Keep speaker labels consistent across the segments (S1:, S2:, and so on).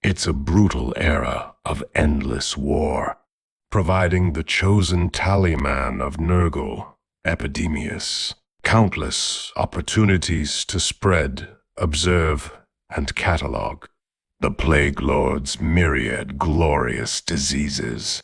S1: It's a brutal era of endless war, providing the chosen talisman of Nurgle, Epidemius, countless opportunities to spread, observe, and catalog the Plague Lord's myriad glorious diseases.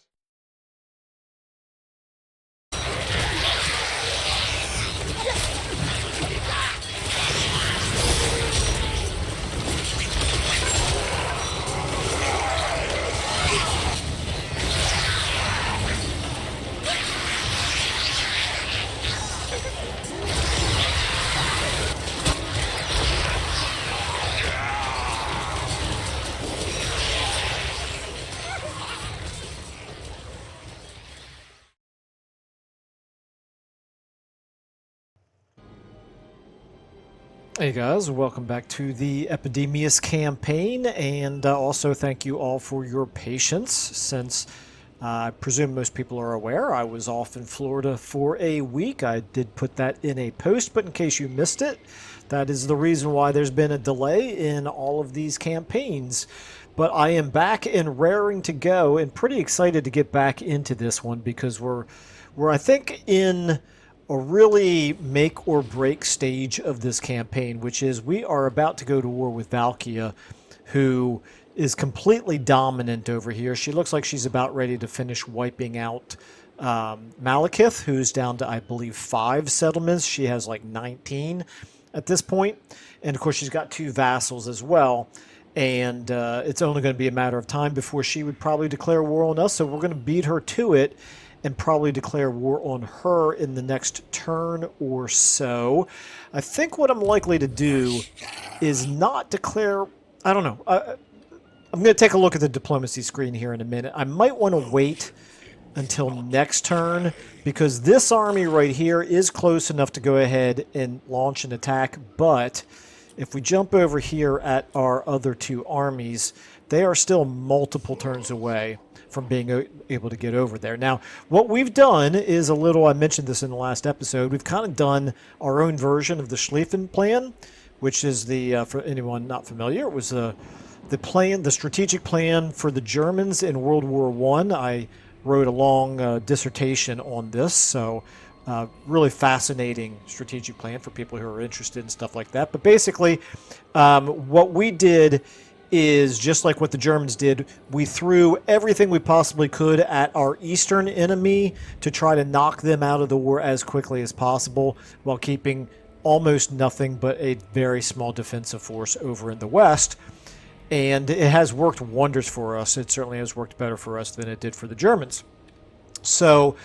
S2: Hey guys, welcome back to the Epidemius campaign, and also thank you all for your patience, since I presume most people are aware I was off in Florida for a week. I did put that in a post, but in case you missed it, that is the reason why there's been a delay in all of these campaigns. But I am back and raring to go, and pretty excited to get back into this one, because we're I think in a really make or break stage of this campaign, which is we are about to go to war with Valkia, who is completely dominant over here. She looks like she's about ready to finish wiping out Malekith, who's down to, I believe, 5 settlements. She has like 19 at this point. And of course, she's got 2 vassals as well. And it's only going to be a matter of time before she would probably declare war on us. So we're going to beat her to it and probably declare war on her in the next turn or so. I think what I'm likely to do is not declare... I don't know. I'm going to take a look at the diplomacy screen here in a minute. I might want to wait until next turn, because this army right here is close enough to go ahead and launch an attack, but if we jump over here at our other 2 armies, they are still multiple turns away from being able to get over there. Now, what we've done is a little, I mentioned this in the last episode, we've kind of done our own version of the Schlieffen plan, which is the, for anyone not familiar, it was the plan, the strategic plan for the Germans in World War I wrote a long dissertation on this, so really fascinating strategic plan for people who are interested in stuff like that. But basically, what we did is just like what the Germans did. We threw everything we possibly could at our eastern enemy to try to knock them out of the war as quickly as possible, while keeping almost nothing but a very small defensive force over in the west. And it has worked wonders for us. It certainly has worked better for us than it did for the Germans. So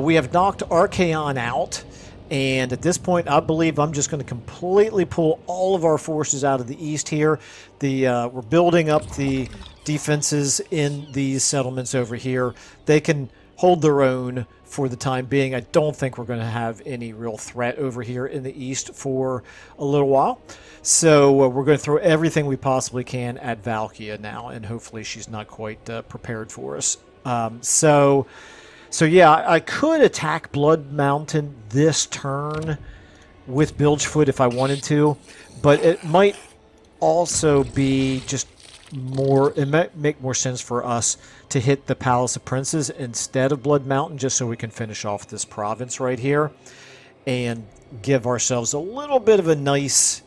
S2: we have knocked Archaon out. And at this point, I believe I'm just going to completely pull all of our forces out of the east here. We're building up the defenses in these settlements over here. They can hold their own for the time being. I don't think we're going to have any real threat over here in the east for a little while. So we're going to throw everything we possibly can at Valkia now, and hopefully she's not quite prepared for us. So yeah, I could attack Blood Mountain this turn with Bilgefoot if I wanted to, but it might also be just more, it might make more sense for us to hit the Palace of Princes instead of Blood Mountain, just so we can finish off this province right here and give ourselves a little bit of a nice...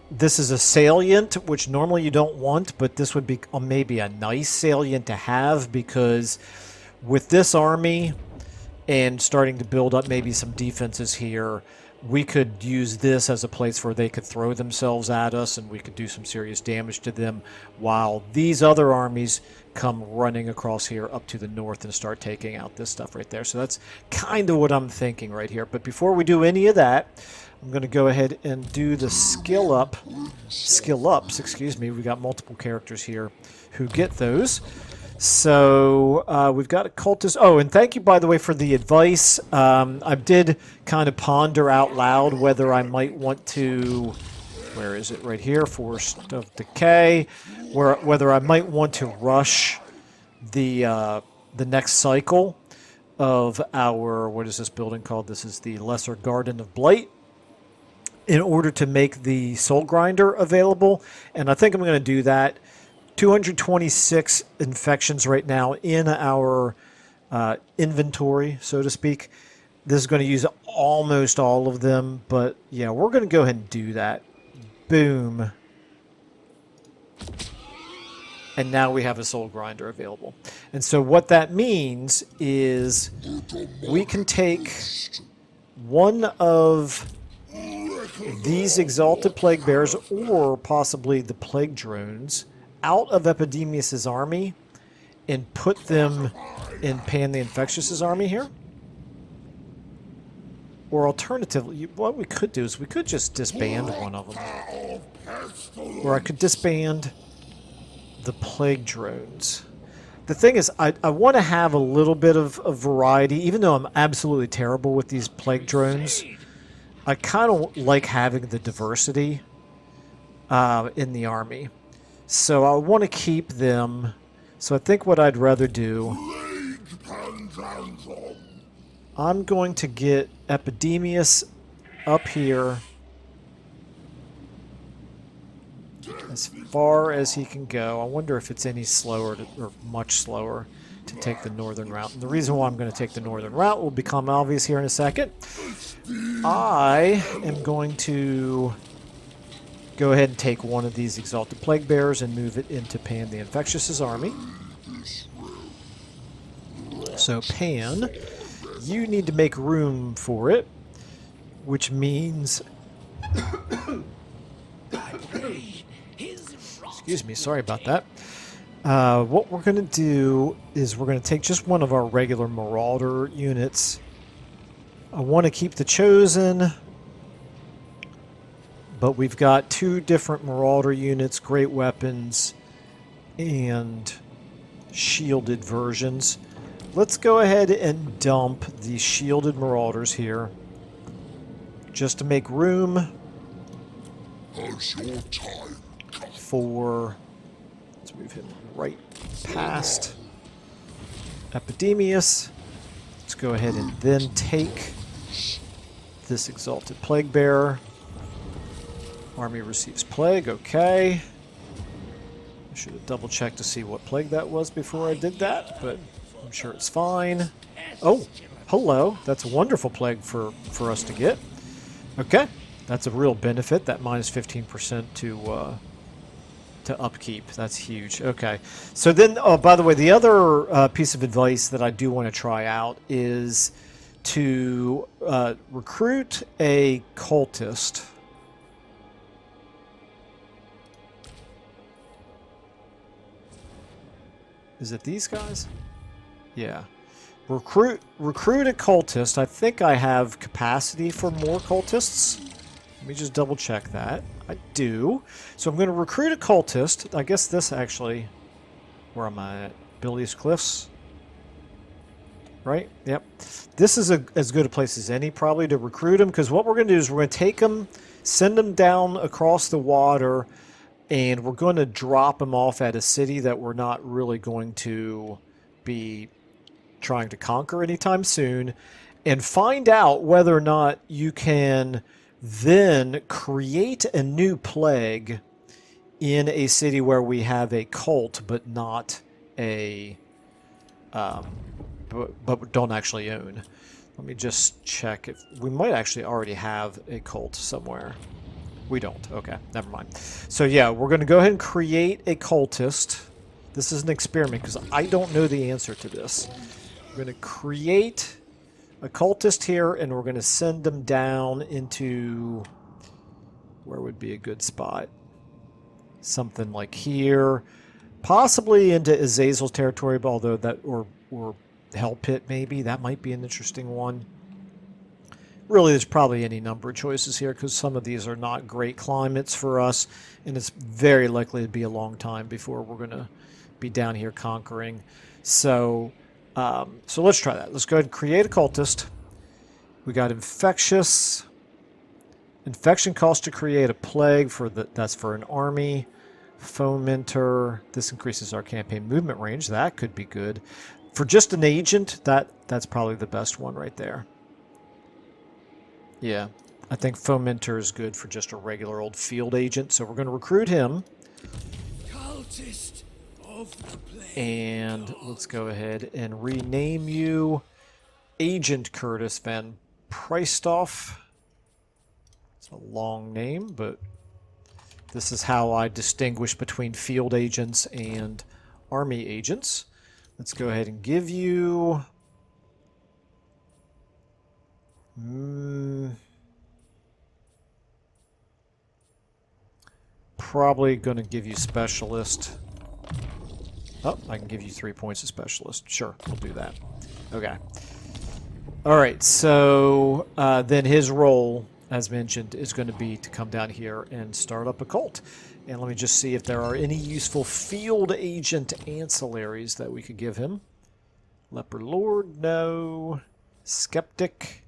S2: This is a salient, which normally you don't want, but this would be maybe a nice salient to have, because with this army and starting to build up maybe some defenses here, we could use this as a place where they could throw themselves at us and we could do some serious damage to them, while these other armies come running across here up to the north and start taking out this stuff right there. So that's kind of what I'm thinking right here. But before we do any of that, I'm going to go ahead and do the skill ups, excuse me. We've got multiple characters here who get those. So we've got a cultist. Oh, and thank you, by the way, for the advice. I did kind of ponder out loud whether I might want to... Where is it? Right here, Forest of Decay. Whether I might want to rush the next cycle of our... What is this building called? This is the Lesser Garden of Blight, in order to make the Soul Grinder available. And I think I'm going to do that 226 infections right now in our inventory, so to speak. This is going to use almost all of them, but yeah, we're going to go ahead and do that. Boom. And now we have a soul grinder available. And so what that means is we can take one of these Exalted Plague Bears, or possibly the Plague Drones, out of Epidemius' army and put them in Pan the Infectious's army here. Or alternatively, what we could do is we could just disband one of them. Or I could disband the Plague Drones. The thing is, I want to have a little bit of variety, even though I'm absolutely terrible with these Plague Drones. I kind of like having the diversity in the army. So I want to keep them. So I think what I'd rather do, I'm going to get Epidemius up here as far as he can go. I wonder if it's any slower or much slower to take the northern route. And the reason why I'm going to take the northern route will become obvious here in a second. I am going to go ahead and take one of these Exalted Plague Bears and move it into Pan the Infectious's army. So Pan, you need to make room for it, which means... Excuse me, sorry about that. What we're going to do is we're going to take just one of our regular Marauder units. I want to keep the Chosen, but we've got two different Marauder units, great weapons, and shielded versions. Let's go ahead and dump the shielded Marauders here, just to make room for... Let's move him right past Epidemius. Let's go ahead and then take this Exalted Plague Bearer. Army receives plague, okay. I should have double checked to see what plague that was before I did that, but I'm sure it's fine. Oh, hello. That's a wonderful plague for us to get. Okay, that's a real benefit, that minus 15% to upkeep. That's huge. Okay, so then, oh, by the way, the other piece of advice that I do want to try out is to recruit a cultist. Is it these guys? Yeah. Recruit a cultist. I think I have capacity for more cultists. Let me just double check that. I do. So I'm going to recruit a cultist. I guess this actually... Where am I at? Billy's Cliffs? Right? Yep. This is as good a place as any, probably, to recruit them, because what we're going to do is we're going to take them, send them down across the water, and we're going to drop them off at a city that we're not really going to be trying to conquer anytime soon, and find out whether or not you can then create a new plague in a city where we have a cult but not a but don't actually own. Let me just check if we might actually already have a cult somewhere. We don't. Okay, never mind. So yeah, we're going to go ahead and create a cultist. This is an experiment because I don't know the answer to this. We're going to create a cultist here, and we're going to send them down into... Where would be a good spot? Something like here. Possibly into Azazel's territory, although that... Or Hell Pit, maybe. That might be an interesting one. Really, there's probably any number of choices here, because some of these are not great climates for us, and it's very likely to be a long time before we're going to be down here conquering. So... so let's try that. Let's go ahead and create a cultist. We got infectious. Infection cost to create a plague that's for an army. Fomenter. This increases our campaign movement range. That could be good. For just an agent, that's probably the best one right there. Yeah, I think Fomenter is good for just a regular old field agent, so we're going to recruit him.
S3: Cultist
S2: And let's go ahead and rename you Agent Curtis Van Preistoff. It's a long name, but this is how I distinguish between field agents and army agents. Let's go ahead and give you... probably going to give you specialist. Oh, I can give you 3 points of specialist. Sure, we'll do that. Okay. Alright, so then his role, as mentioned, is going to be to come down here and start up a cult. And let me just see if there are any useful field agent ancillaries that we could give him. Leper Lord, no. Skeptic.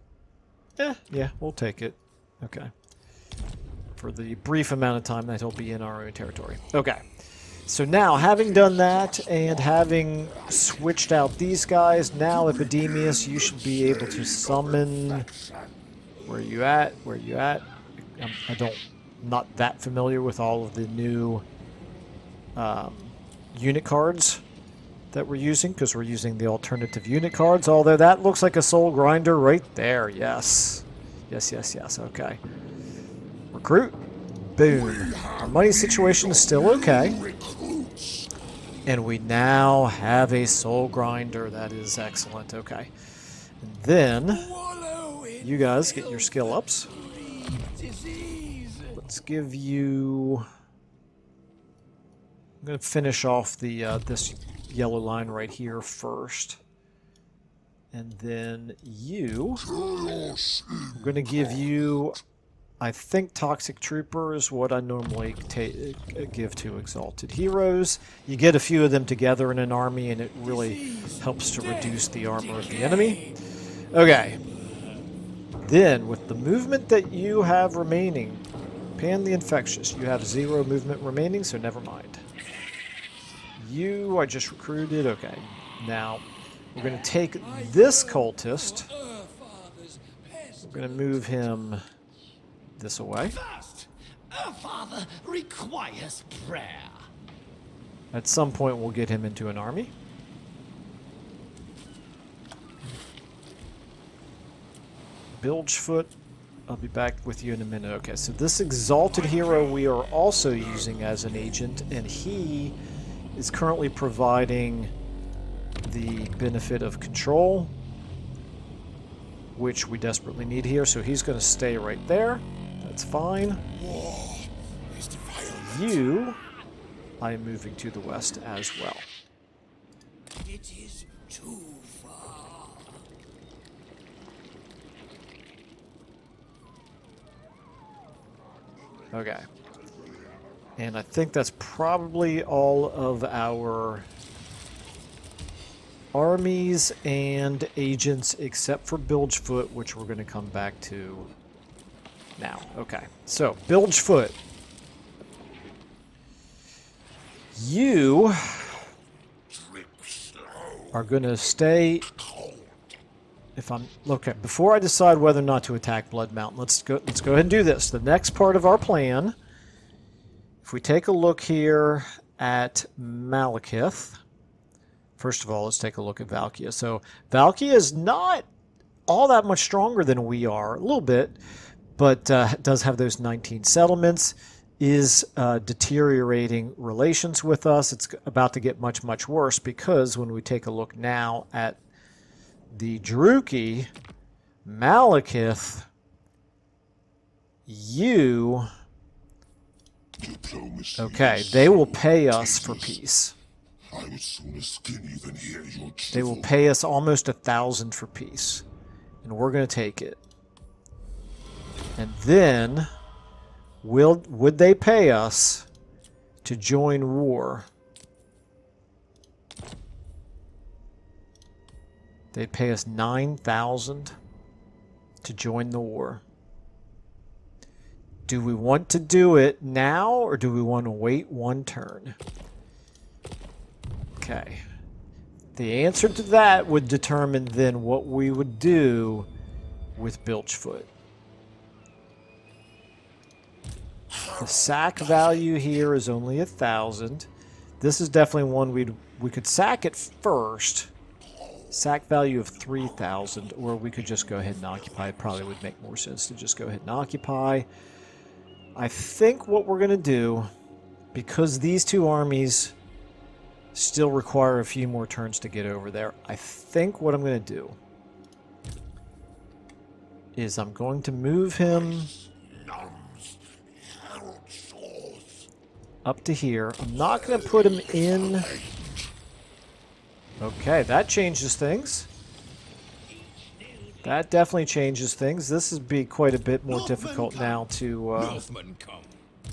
S2: Yeah, we'll take it. Okay. For the brief amount of time that he'll be in our own territory. Okay. So now, having done that, and having switched out these guys, now Epidemius, you should be able to summon... Where are you at? Where are you at? I'm not that familiar with all of the new unit cards that we're using, because we're using the alternative unit cards, although that looks like a soul grinder right there. Yes. Yes. Okay. Recruit. Boom. Our money situation is still okay. And we now have a soul grinder. That is excellent. Okay. And then you guys get your skill ups. Let's give you... I'm going to finish off the this yellow line right here first. And then you... I'm going to give you... I think Toxic Trooper is what I normally give to Exalted Heroes. You get a few of them together in an army, and it really helps to reduce the armor of the enemy. Okay. Then, with the movement that you have remaining, Pan the Infectious, you have 0 movement remaining, so never mind. You, I just recruited. Okay. Now, we're going to take this cultist. We're going to move him... this away.
S3: First, our father requires prayer.
S2: At some point, we'll get him into an army. Bilgefoot, I'll be back with you in a minute. Okay, so this Exalted Hero we are also using as an agent, and he is currently providing the benefit of control, which we desperately need here, so he's going to stay right there. That's fine. You, I am moving to the west as well.
S3: It is too far.
S2: Okay. And I think that's probably all of our armies and agents except for Bilgefoot, which we're going to come back to now. Okay, so Bilgefoot, you are going to stay. If I'm okay, before I decide whether or not to attack Blood Mountain, let's go ahead and do this. The next part of our plan, if we take a look here at Malekith, first of all, let's take a look at Valkia. So Valkia is not all that much stronger than we are, a little bit, but does have those 19 settlements, is deteriorating relations with us. It's about to get much, much worse, because when we take a look now at the Druki, Malekith, you... Okay, they will pay us for peace.
S1: I would sooner skin you than hear your
S2: They will pay us almost 1,000 for peace, and we're going to take it. And then, would they pay us to join war? They'd pay us 9,000 to join the war. Do we want to do it now, or do we want to wait one turn? Okay. The answer to that would determine then what we would do with Bilgefoot. The sack value here is only 1,000. this is definitely one we could sack it first. Sack value of 3,000, or we could just go ahead and occupy. It probably would make more sense to just go ahead and occupy. I think what we're going to do, because these two armies still require a few more turns to get over there, I think what I'm going to do is I'm going to move him up to here. I'm not going to put him in... Okay, that changes things. That definitely changes things. This would be quite a bit more difficult now to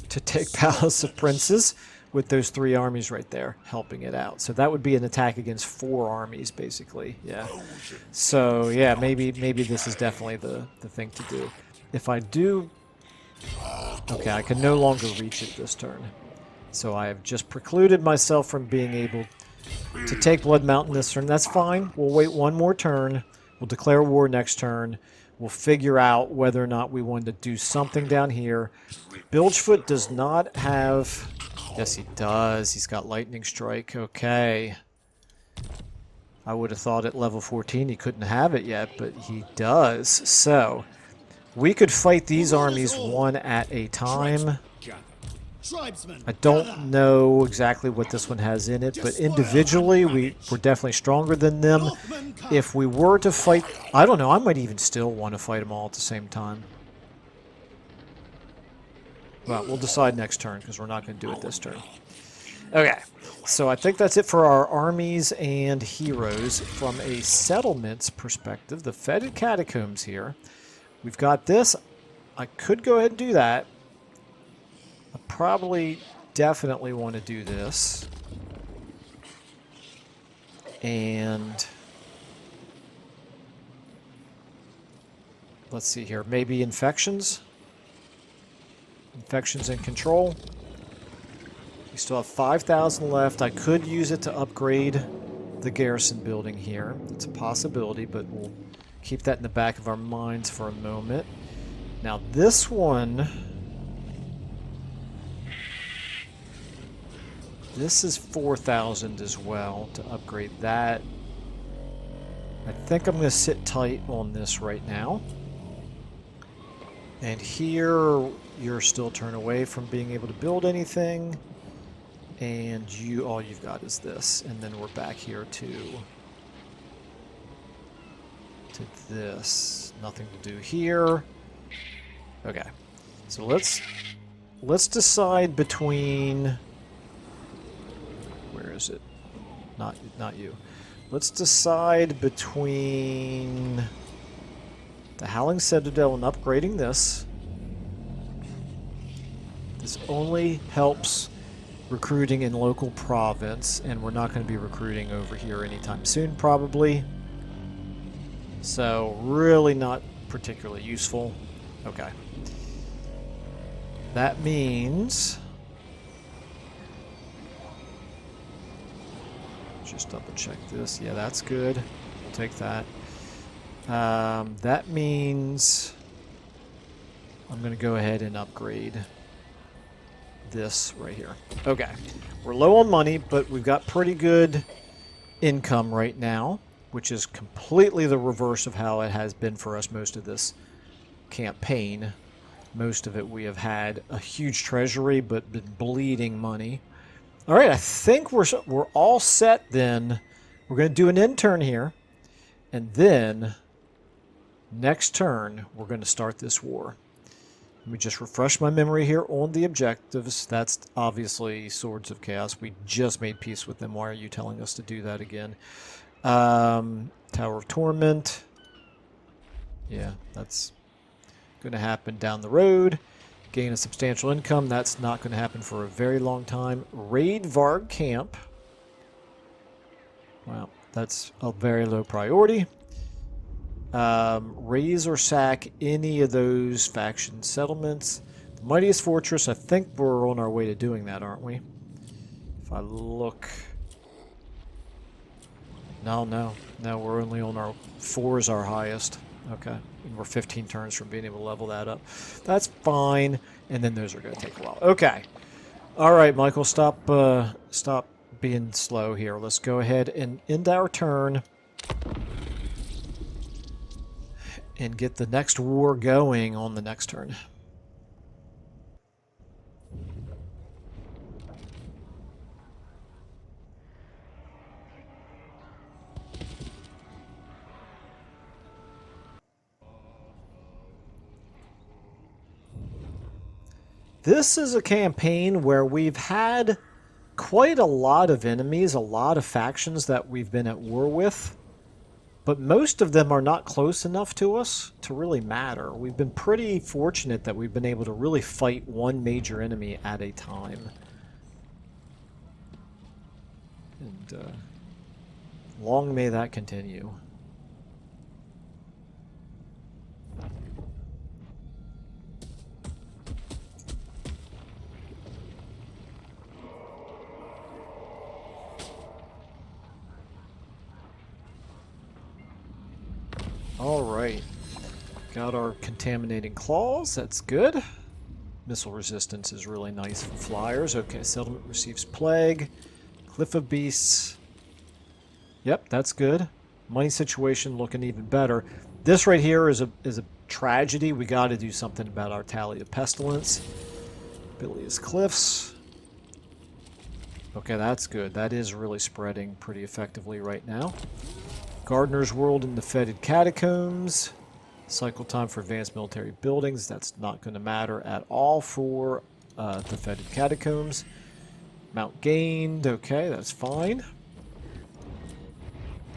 S2: take Palace of Princes with those 3 armies right there helping it out. So that would be an attack against 4 armies, basically. Yeah. So yeah, maybe this is definitely the thing to do. If I do... Okay, I can no longer reach it this turn. So I have just precluded myself from being able to take Blood Mountain this turn. That's fine. We'll wait one more turn. We'll declare war next turn. We'll figure out whether or not we want to do something down here. Bilgefoot does not have... Yes, he does. He's got Lightning Strike. Okay. I would have thought at level 14 he couldn't have it yet, but he does. So, we could fight these armies one at a time. I don't know exactly what this one has in it, but individually we're definitely stronger than them. If we were to fight... I don't know, I might even still want to fight them all at the same time. Well, we'll decide next turn, because we're not going to do it this turn. Okay, so I think that's it for our armies and heroes. From a settlements perspective, the Fetid Catacombs here. We've got this. I could go ahead and do that. I probably definitely want to do this. And let's see here. Maybe infections? Infections and control. We still have 5,000 left. I could use it to upgrade the garrison building here. It's a possibility, but we'll keep that in the back of our minds for a moment. Now this one... This is 4,000 as well to upgrade that. I think I'm going to sit tight on this right now. And here, you're still turned away from being able to build anything. And all you've got is this. And then we're back here to this. Nothing to do here. Okay. So let's decide between... Where is it? Not you. Let's decide between the Howling Citadel and upgrading this. This only helps recruiting in local province, and we're not going to be recruiting over here anytime soon, probably. So, really not particularly useful. Okay. That means... Just double check this. Yeah, that's good. We'll take that. That means I'm going to go ahead and upgrade this right here. Okay. We're low on money, but we've got pretty good income right now, which is completely the reverse of how it has been for us most of this campaign. Most of it we have had a huge treasury, but been bleeding money. All right, I think we're all set then. We're going to do an end turn here. And then, next turn, we're going to start this war. Let me just refresh my memory here on the objectives. That's obviously Swords of Chaos. We just made peace with them. Why are you telling us to do that again? Tower of Torment. Yeah, that's going to happen down the road. Gain a substantial income. That's not going to happen for a very long time. Raid Varg Camp. Well, that's a very low priority. Raise or sack any of those faction settlements. The Mightiest Fortress, I think we're on our way to doing that, aren't we? If I look... No, we're only on our... 4 is our highest. Okay. And we're 15 turns from being able to level that up. That's fine. And then those are going to take a while. Okay. All right, Michael, stop being slow here. Let's go ahead and end our turn and get the next war going on the next turn. This is a campaign where we've had quite a lot of enemies, a lot of factions that we've been at war with, but most of them are not close enough to us to really matter. We've been pretty fortunate that we've been able to really fight one major enemy at a time. And long may that continue. Alright, got our contaminating claws, that's good. Missile resistance is really nice for flyers. Okay, settlement receives plague. Cliff of Beasts. Yep, that's good. Money situation looking even better. This right here is a tragedy. We got to do something about our tally of pestilence. Bilious Cliffs. Okay, that's good. That is really spreading pretty effectively right now. Gardener's World and the Fetid Catacombs. Cycle time for advanced military buildings. That's not going to matter at all for the Fetid Catacombs. Mount gained. Okay, that's fine.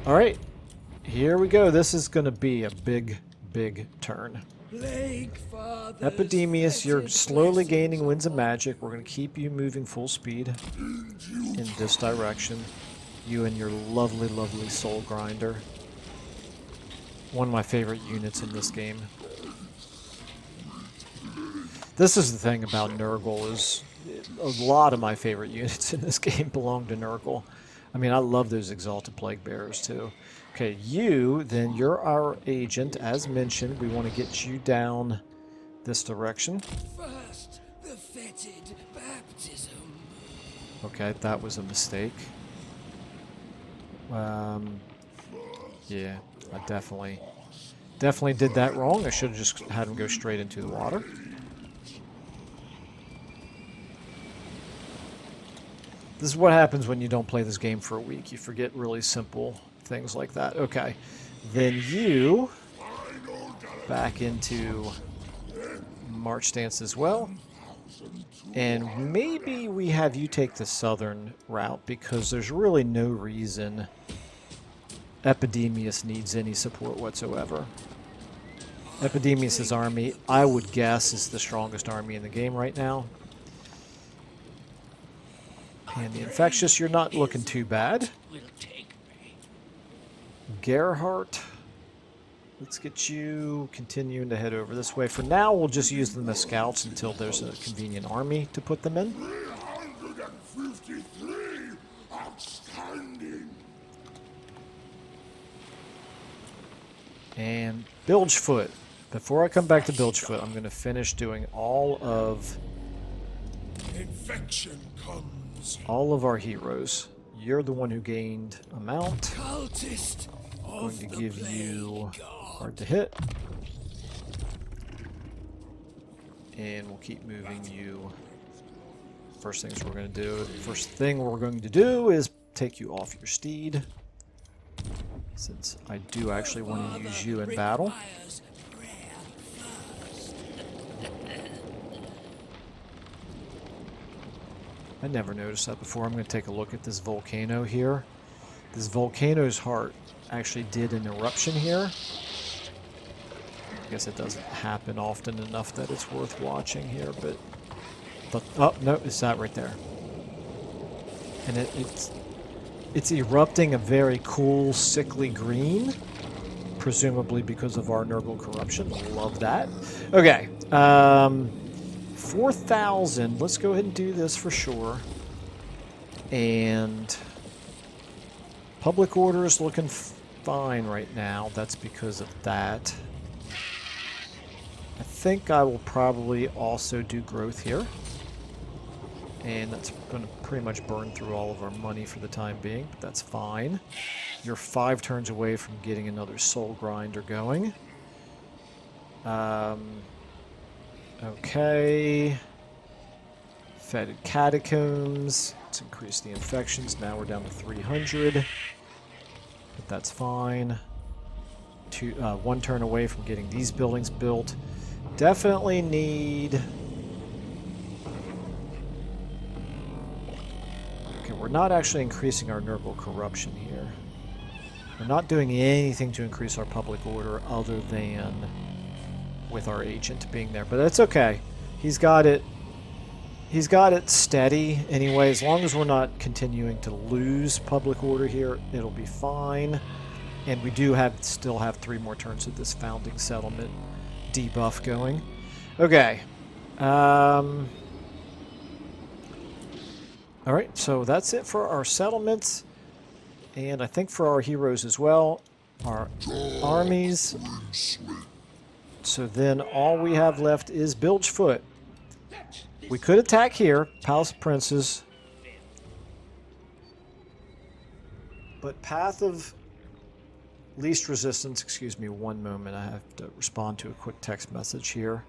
S2: Alright. Here we go. This is going to be a big, big turn. Epidemius, you're slowly gaining winds of magic. We're going to keep you moving full speed in this direction. You and your lovely, lovely Soul Grinder. One of my favorite units in this game. This is the thing about Nurgle, is a lot of my favorite units in this game belong to Nurgle. I mean, I love those Exalted Plague Bearers too. Okay, then you're our agent. As mentioned, we want to get you down this direction.
S3: First, the fetid baptism.
S2: Okay, that was a mistake. Yeah, I definitely did that wrong. I should have just had him go straight into the water. This is what happens when you don't play this game for a week. You forget really simple things like that. Okay, then you back into March Stance as well. And maybe we have you take the southern route, because there's really no reason Epidemius needs any support whatsoever. Epidemius' army, I would guess, is the strongest army in the game right now. And the Infectious, you're not looking too bad. Gerhardt, let's get you continuing to head over this way. For now, we'll just use them as scouts until there's a convenient army to put them in.
S1: 353! Outstanding!
S2: And Bilgefoot. Before I come back to Bilgefoot, I'm going to finish doing all of
S1: Infection comes.
S2: all of our heroes. You're the one who gained a mount.
S3: Cultist
S2: I'm going to
S3: of
S2: give
S3: the
S2: you
S3: plague god.
S2: hard to hit. And we'll keep moving you. First thing we're going to do is take you off your steed, since I do actually want to use you in battle.
S3: Requires prayer first.
S2: I never noticed that before. I'm going to take a look at this volcano here. This volcano's heart actually did an eruption here. I guess it doesn't happen often enough that it's worth watching here, but oh no, it's that right there. And it's erupting a very cool, sickly green, presumably because of our Nurgle corruption. Love that. Okay, 4,000. Let's go ahead and do this for sure. And public order is looking fine right now. That's because of that. I think I will probably also do growth here. And that's going to pretty much burn through all of our money for the time being, but that's fine. You're 5 turns away from getting another soul grinder going. Okay. Fetid catacombs. Let's increase the infections. Now we're down to 300. But that's fine. 1 turn away from getting these buildings built. Definitely need... Okay, we're not actually increasing our Nurgle corruption here. We're not doing anything to increase our public order other than with our agent being there. But that's okay. He's got it steady anyway. As long as we're not continuing to lose public order here, it'll be fine. And we do still have 3 more turns of this founding settlement debuff going. Okay. Alright, so that's it for our settlements. And I think for our heroes as well. Our armies. So then all we have left is Bilgefoot. We could attack here, Palace of Princes. But Path of Least Resistance, excuse me 1 moment, I have to respond to a quick text message here.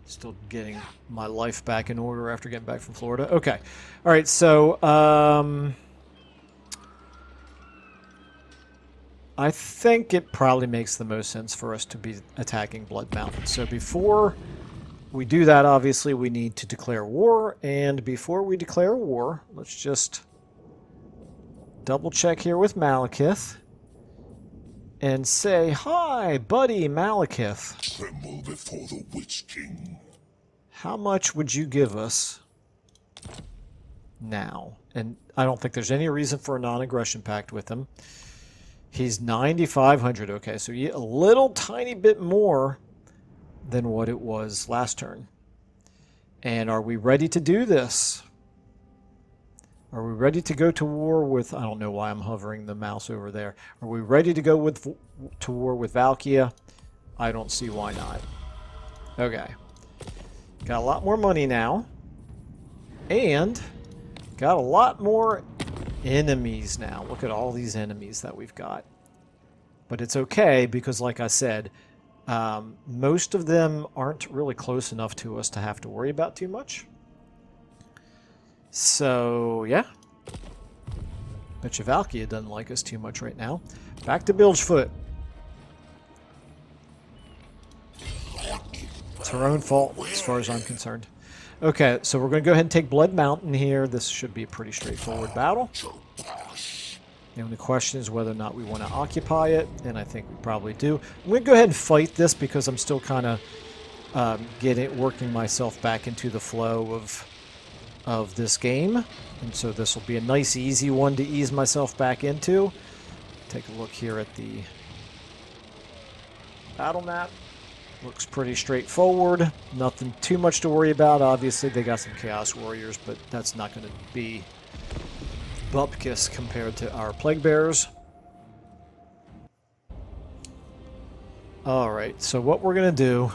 S2: Still getting my life back in order after getting back from Florida. Okay. All right, so I think it probably makes the most sense for us to be attacking Blood Mountain. So before we do that, obviously, we need to declare war. And before we declare war, let's just double check here with Malekith and say, hi, buddy Malekith.
S1: Tremble before the Witch King.
S2: How much would you give us now? And I don't think there's any reason for a non-aggression pact with him. He's 9,500. Okay, so a little tiny bit more than what it was last turn. And are we ready to do this? Are we ready to go to war with... I don't know why I'm hovering the mouse over there. Are we ready to go to war with Valkia? I don't see why not. Okay. Got a lot more money now. And got a lot more enemies now. Look at all these enemies that we've got. But it's okay because, like I said, most of them aren't really close enough to us to have to worry about too much. So, yeah. Bet you Valkia doesn't like us too much right now. Back to Bilgefoot. It's her own fault, as far as I'm concerned. Okay, so we're going to go ahead and take Blood Mountain here. This should be a pretty straightforward battle. The only question is whether or not we want to occupy it, and I think we probably do. I'm going to go ahead and fight this because I'm still kind of working myself back into the flow of this game. And so this will be a nice, easy one to ease myself back into. Take a look here at the battle map. Looks pretty straightforward. Nothing too much to worry about. Obviously, they got some Chaos Warriors, but that's not going to be bupkis compared to our Plague Bearers. Alright, so what we're going to do,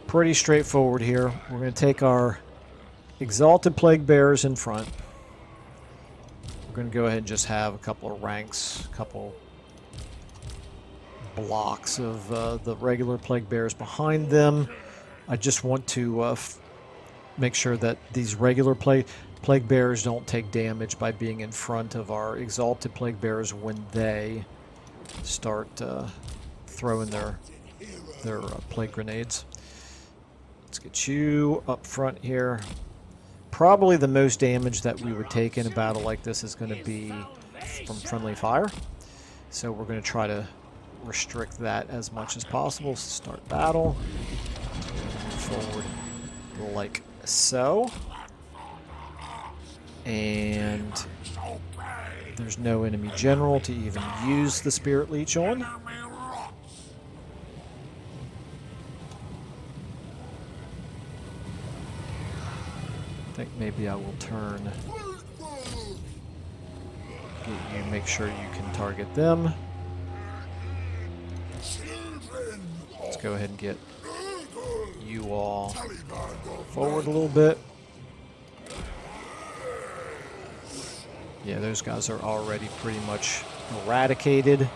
S2: pretty straightforward here. We're going to take our Exalted Plague Bearers in front. We're going to go ahead and just have a couple of ranks, a couple blocks of the regular Plague Bearers behind them. I just want to make sure that these regular Plague Bearers don't take damage by being in front of our Exalted Plague Bearers when they start throwing their Plague Grenades. Let's get you up front here. Probably the most damage that we would take in a battle like this is going to be from friendly fire. So we're going to try to restrict that as much as possible. Start battle. Move forward like so. And there's no enemy general to even use the Spirit Leech on. I think maybe I will turn. Get you, make sure you can target them. go ahead and get you all forward a little bit. Yeah, those guys are already pretty much eradicated.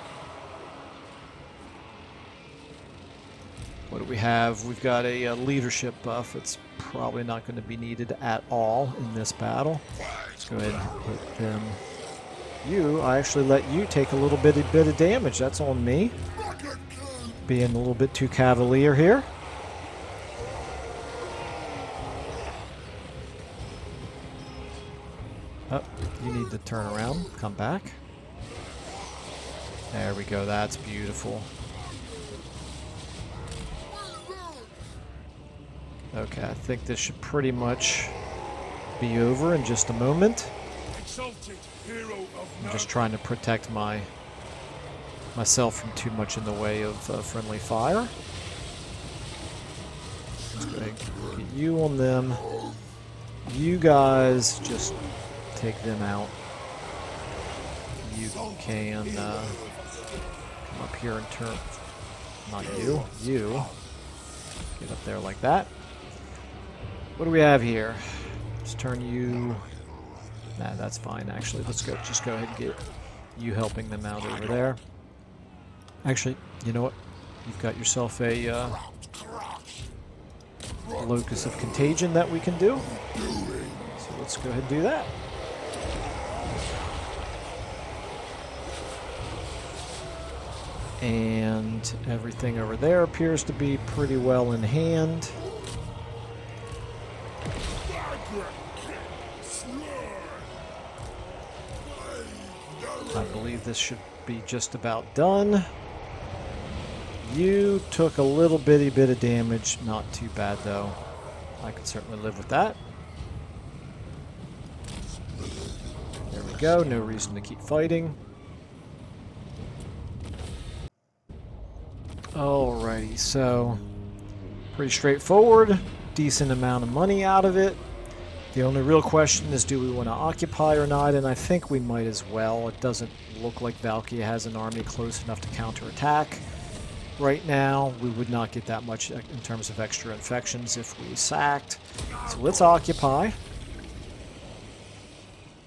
S2: What do we have? We've got a leadership buff. It's probably not going to be needed at all in this battle. Let's go ahead and hit them. I actually let you take a little bit of damage. That's on me. Being a little bit too cavalier here. Oh, you need to turn around. Come back. There we go. That's beautiful. Okay, I think this should pretty much be over in just a moment. I'm just trying to protect myself from too much in the way of friendly fire. Let's go ahead and get you on them. You guys just take them out. You can come up here and turn. Not you. You. Get up there like that. What do we have here? Let's turn you... Nah, that's fine, actually. Let's go. Just go ahead and get you helping them out over there. Actually, you know what? You've got yourself a locus of contagion that we can do. So let's go ahead and do that. And everything over there appears to be pretty well in hand. I believe this should be just about done. You took a little bitty bit of damage. Not too bad, though. I can certainly live with that. There we go. No reason to keep fighting. Alrighty, so pretty straightforward. Decent amount of money out of it. The only real question is, do we want to occupy or not? And I think we might as well. It doesn't look like Valkyria has an army close enough to counterattack. Right now, we would not get that much in terms of extra infections if we sacked. So let's occupy.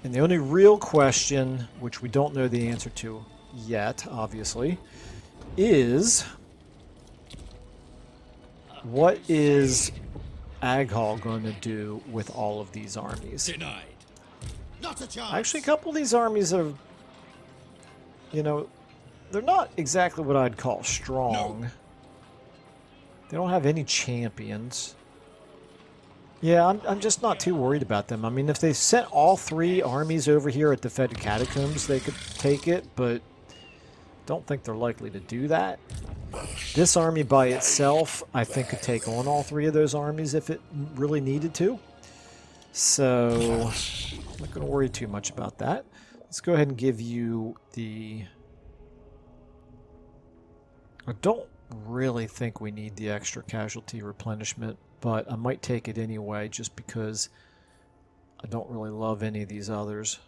S2: And the only real question, which we don't know the answer to yet, obviously, is what is Aghal going to do with all of these armies?
S3: Denied. Not a chance.
S2: Actually, a couple of these armies are, you know, they're not exactly what I'd call strong. No. They don't have any champions. Yeah, I'm just not too worried about them. I mean, if they sent all three armies over here at the Fetid Catacombs, they could take it, but don't think they're likely to do that. This army by itself, I think, could take on all three of those armies if it really needed to. So, I'm not going to worry too much about that. Let's go ahead and give you the... I don't really think we need the extra casualty replenishment, but I might take it anyway just because I don't really love any of these others.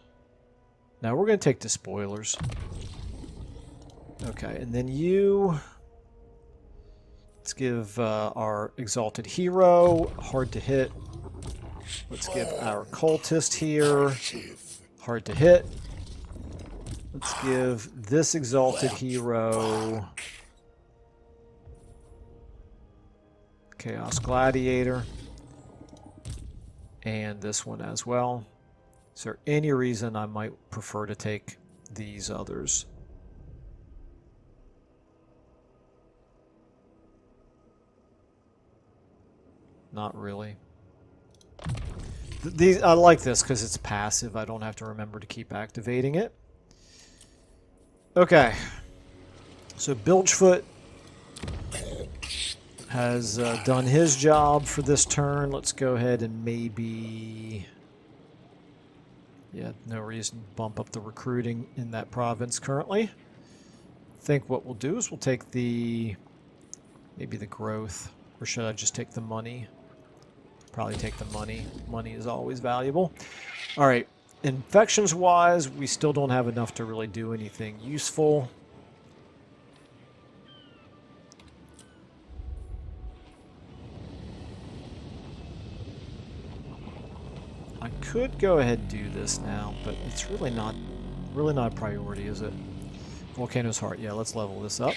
S2: Now, we're going to take the spoilers. Okay, and then you... Let's give our Exalted Hero, hard to hit. Let's give our Cultist here, hard to hit. Let's give this Exalted Hero Chaos Gladiator. And this one as well. Is there any reason I might prefer to take these others? Not really. These, I like this because it's passive. I don't have to remember to keep activating it. Okay. So Bilgefoot has done his job for this turn. Let's go ahead and maybe... Yeah, no reason to bump up the recruiting in that province currently. I think what we'll do is we'll take the... maybe the growth. Or should I just take the money? Probably take the money. Money is always valuable. Alright, infections-wise, we still don't have enough to really do anything useful. I could go ahead and do this now, but it's really not a priority, is it? Volcano's Heart. Yeah, let's level this up.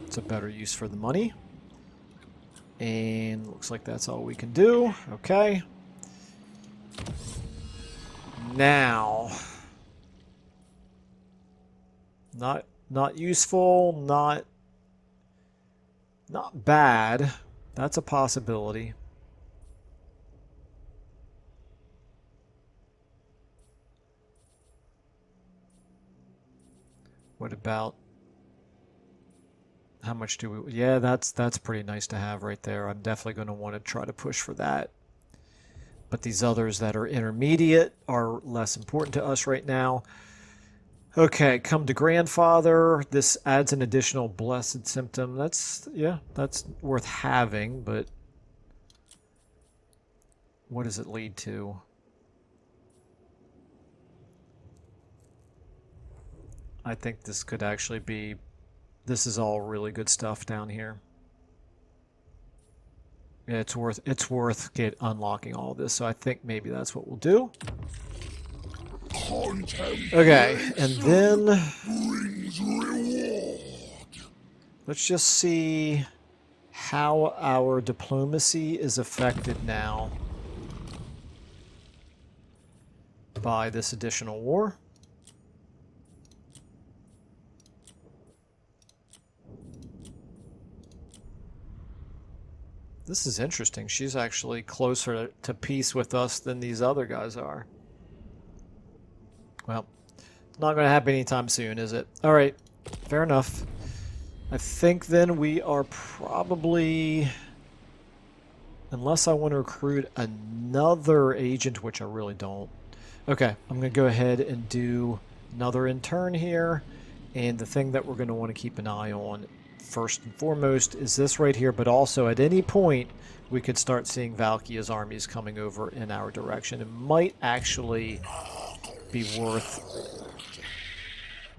S2: It's a better use for the money. And looks like that's all we can do. Okay. Now, not useful, not bad. That's a possibility. What about how much do we... Yeah, that's pretty nice to have right there. I'm definitely going to want to try to push for that. But these others that are intermediate are less important to us right now. Okay, come to Grandfather. This adds an additional blessed symptom. That's worth having, but what does it lead to? I think this could actually be... This is all really good stuff down here. Yeah, it's worth unlocking all this, so I think maybe that's what we'll do. Okay, and then let's just see how our diplomacy is affected now by this additional war. This is interesting. She's actually closer to peace with us than these other guys are. Well, it's not going to happen anytime soon, is it? All right, fair enough. I think then we are probably... Unless I want to recruit another agent, which I really don't. Okay, I'm going to go ahead and do another intern here. And the thing that we're going to want to keep an eye on first and foremost is this right here, but also at any point we could start seeing Valkia's armies coming over in our direction. It might actually be worth...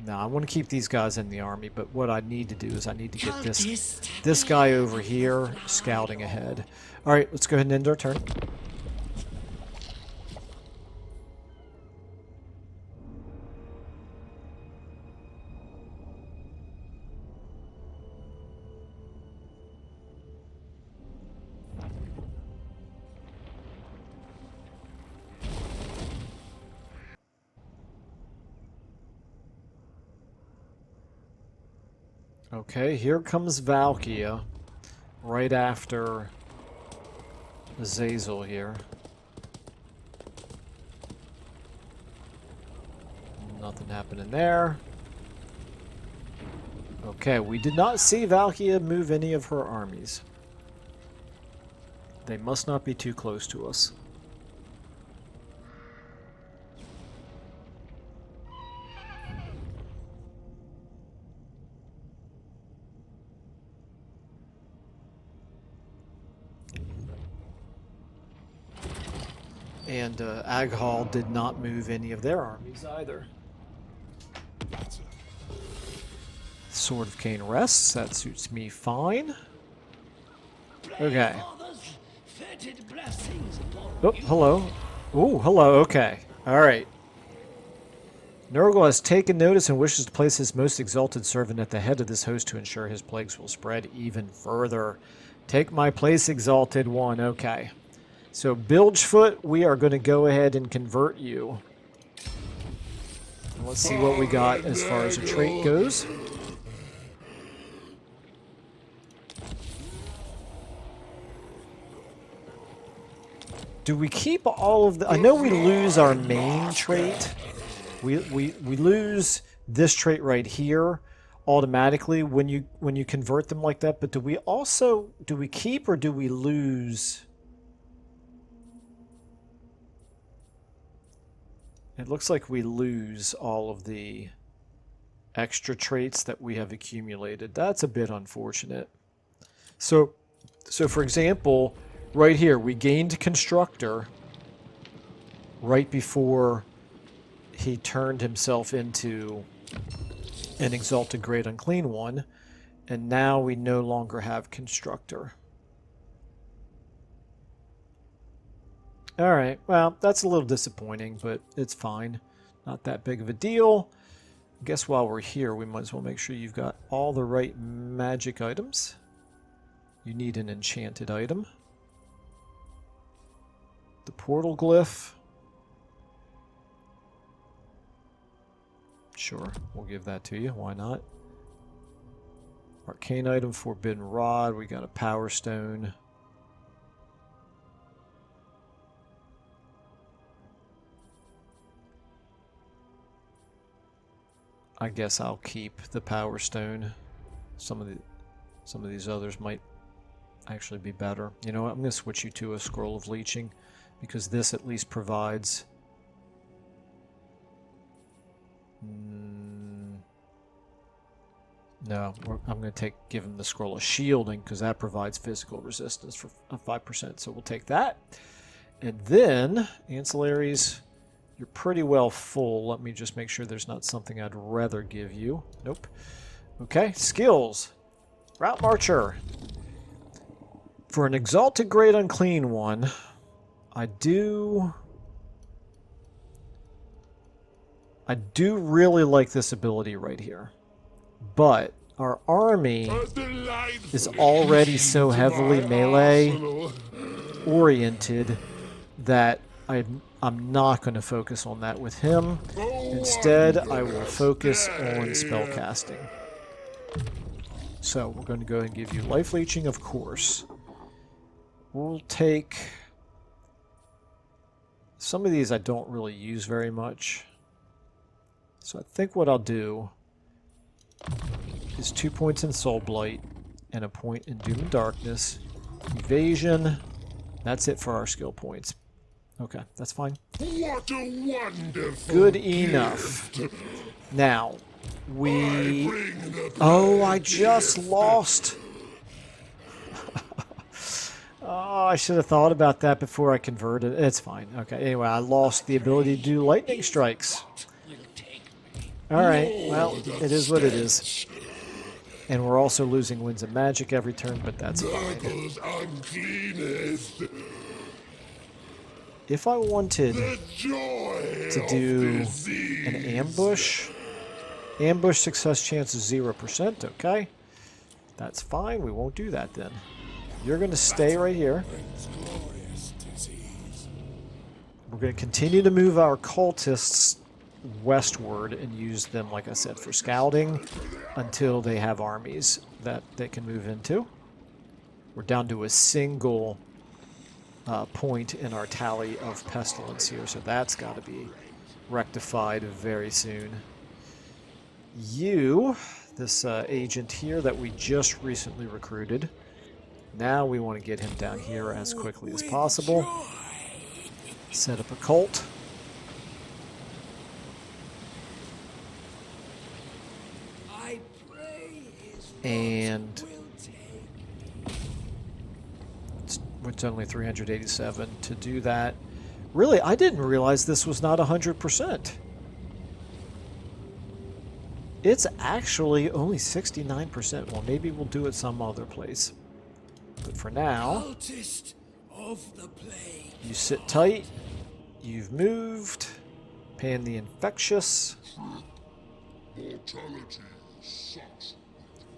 S2: No, I want to keep these guys in the army, but what I need to do is I need to get this guy over here scouting ahead. Alright, let's go ahead and end our turn. Okay, here comes Valkia, right after Azazel here. Nothing happening there. Okay, we did not see Valkia move any of her armies. They must not be too close to us. And Aghal did not move any of their armies either. Sword of Cain rests. That suits me fine. Okay. Oh, hello. Oh, hello. Okay. All right. Nurgle has taken notice and wishes to place his most exalted servant at the head of this host to ensure his plagues will spread even further. Take my place, exalted one. Okay. So, Bilgefoot, we are going to go ahead and convert you. Let's see what we got as far as a trait goes. Do we keep all of the... I know we lose our main trait. We lose this trait right here automatically when you convert them like that. But do we also... Do we keep or do we lose... It looks like we lose all of the extra traits that we have accumulated. That's a bit unfortunate. So for example, right here, we gained Constructor right before he turned himself into an Exalted Great Unclean One, and now we no longer have Constructor. Alright, well, that's a little disappointing, but it's fine. Not that big of a deal. I guess while we're here, we might as well make sure you've got all the right magic items. You need an enchanted item. The portal glyph. Sure, we'll give that to you. Why not? Arcane item, Forbidden Rod. We got a Power Stone. I guess I'll keep the Power Stone. Some of these others might actually be better. You know what? I'm going to switch you to a Scroll of Leeching because this at least provides... No, I'm going to give him the Scroll of Shielding because that provides physical resistance for 5%. So we'll take that. And then, ancillaries, you're pretty well full. Let me just make sure there's not something I'd rather give you. Nope. Okay, skills. Route Marcher. For an Exalted Great Unclean one, I do really like this ability right here. But our army is already so heavily melee oriented that I'm not going to focus on that with him. Instead, I will focus on spellcasting. So we're going to go ahead and give you life leeching, of course. We'll take... Some of these I don't really use very much. So I think what I'll do is 2 points in Soul Blight and a point in Doom and Darkness. Evasion. That's it for our skill points. Okay, that's fine.
S1: What a wonderful
S2: Good enough. Now, we... Oh, I just lost. Oh, I should have thought about that before I converted. It's fine. Okay, anyway, I lost the ability to do lightning strikes. Alright, well, it is what it is. And we're also losing Winds of Magic every turn, but that's fine. If I wanted to do an ambush, ambush success chance is 0%, okay? That's fine, we won't do that then. You're going to stay right here. We're going to continue to move our cultists westward and use them, like I said, for scouting until they have armies that they can move into. We're down to a single point in our tally of pestilence here, so that's got to be rectified very soon. You, this agent here that we just recently recruited, now we want to get him down here as quickly as possible. Set up a cult. And it's only 387 to do that. Really, I didn't realize this was not 100%. It's actually only 69%. Well, maybe we'll do it some other place. But for now, you sit tight. You've moved. Pan the Infectious.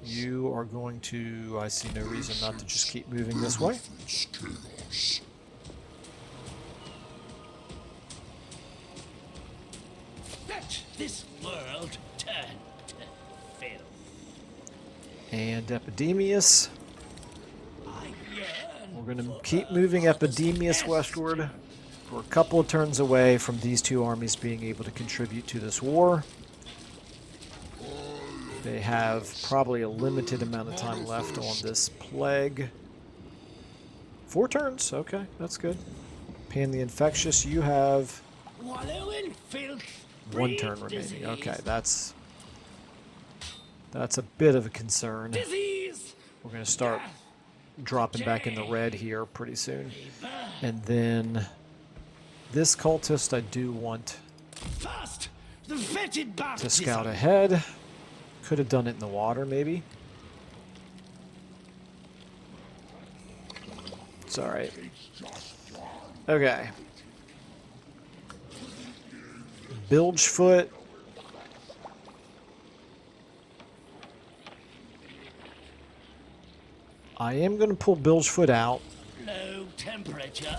S2: You are going to... I see no reason not to just keep moving this way.
S3: Let this world turn to filth.
S2: And Epidemius. We're going to keep moving Epidemius westward. We're a couple of turns away from these two armies being able to contribute to this war. They have probably a limited amount of time left on this plague. 4 turns. Okay, that's good. Pan the Infectious, you have 1 turn remaining. Okay, that's a bit of a concern. We're going to start dropping back in the red here pretty soon. And then this cultist I do want to scout ahead. Could have done it in the water, maybe. It's alright. Okay. Bilgefoot. I am going to pull Bilgefoot out.
S3: Low temperature.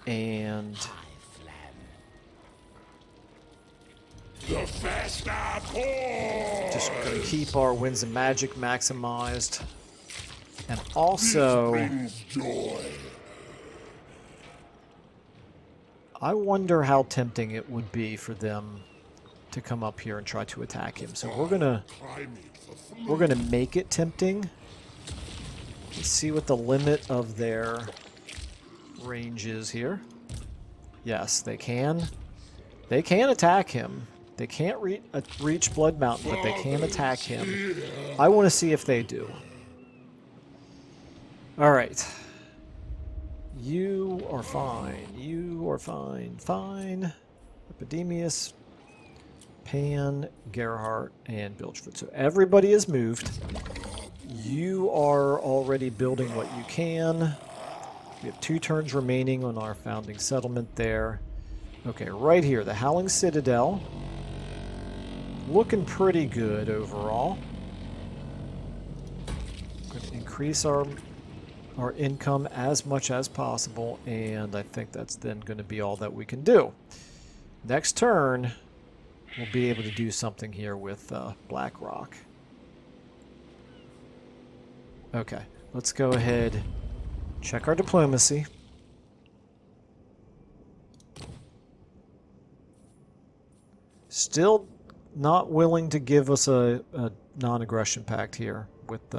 S2: And
S1: The faster pour.
S2: just going to keep our Winds of Magic maximized. And also,
S1: Brings joy.
S2: I wonder how tempting it would be for them to come up here and try to attack him. So we're gonna make it tempting. Let's see what the limit of their range is here. Yes, they can. They can attack him. They can't reach Blood Mountain, but they can attack him. I want to see if they do. All right. You are fine. You are fine. Fine. Epidemius, Pan, Gerhardt, and Bilgefoot. So everybody is moved. You are already building what you can. We have 2 turns remaining on our founding settlement there. Okay, right here, the Howling Citadel. Looking pretty good overall. Going to increase our income as much as possible, and I think that's then going to be all that we can do. Next turn, we'll be able to do something here with BlackRock. Okay, let's go ahead, check our diplomacy. Still not willing to give us a non-aggression pact here with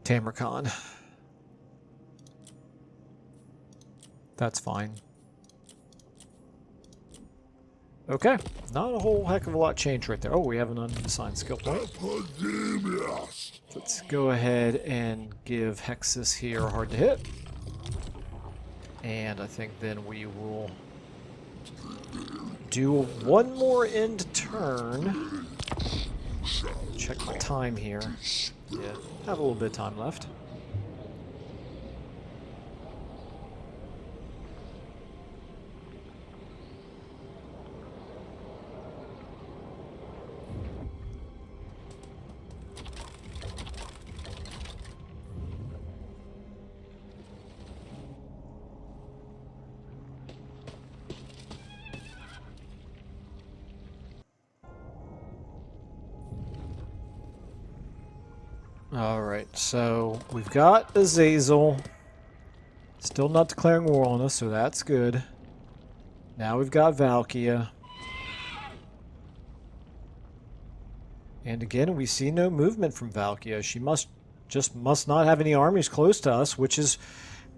S2: Tamarkan. That's fine. Okay, not a whole heck of a lot changed right there. Oh, we have an unassigned skill point.
S1: Epidemius.
S2: Let's go ahead and give Hexus here hard to hit. And I think then we will do one more end turn. Check my time here. Yeah, have a little bit of time left. Alright, so we've got Azazel. Still not declaring war on us, so that's good. Now we've got Valkia. And again, we see no movement from Valkia. She must not have any armies close to us, which is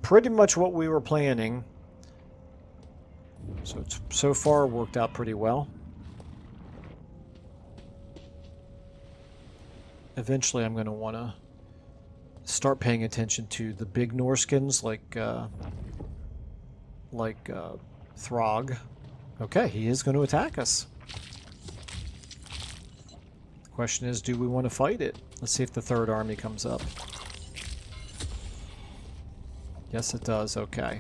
S2: pretty much what we were planning. So it's so far worked out pretty well. Eventually, I'm going to want to start paying attention to the big Norskins like Throg. Okay, he is going to attack us. The question is, do we want to fight it? Let's see if the third army comes up. Yes, it does. Okay.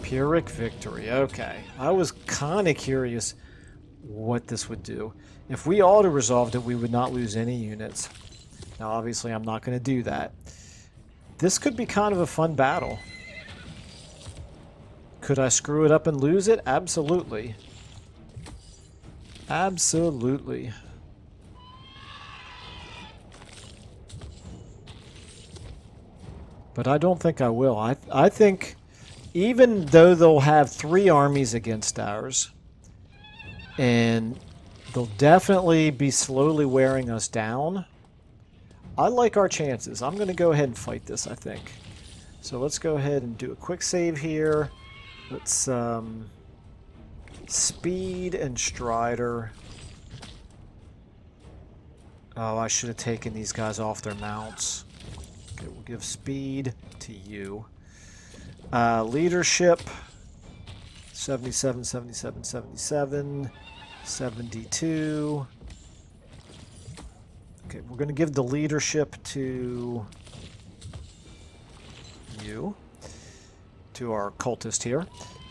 S2: Pyrrhic victory. Okay. I was kind of curious what this would do. If we auto-resolved it, we would not lose any units. Now, obviously, I'm not going to do that. This could be kind of a fun battle. Could I screw it up and lose it? Absolutely. Absolutely. But I don't think I will. I think even though they'll have 3 armies against ours, and they'll definitely be slowly wearing us down, I like our chances. I'm going to go ahead and fight this, I think. So let's go ahead and do a quick save here. Let's speed and Strider. Oh, I should have taken these guys off their mounts. Okay, we'll give speed to you. Leadership. 77, 77, 77. 72. Okay, we're going to give the leadership to you, to our cultist here.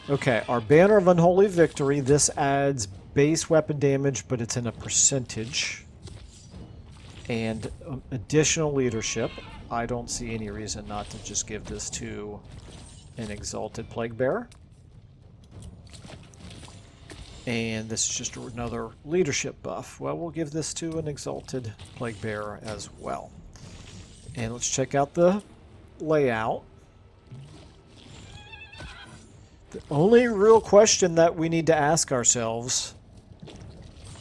S2: Okay, our Banner of Unholy Victory. This adds base weapon damage, but it's in a percentage. And additional leadership. I don't see any reason not to just give this to an Exalted Plague Bearer. And this is just another leadership buff. Well, we'll give this to an Exalted Plague Bearer as well. And let's check out the layout. The only real question that we need to ask ourselves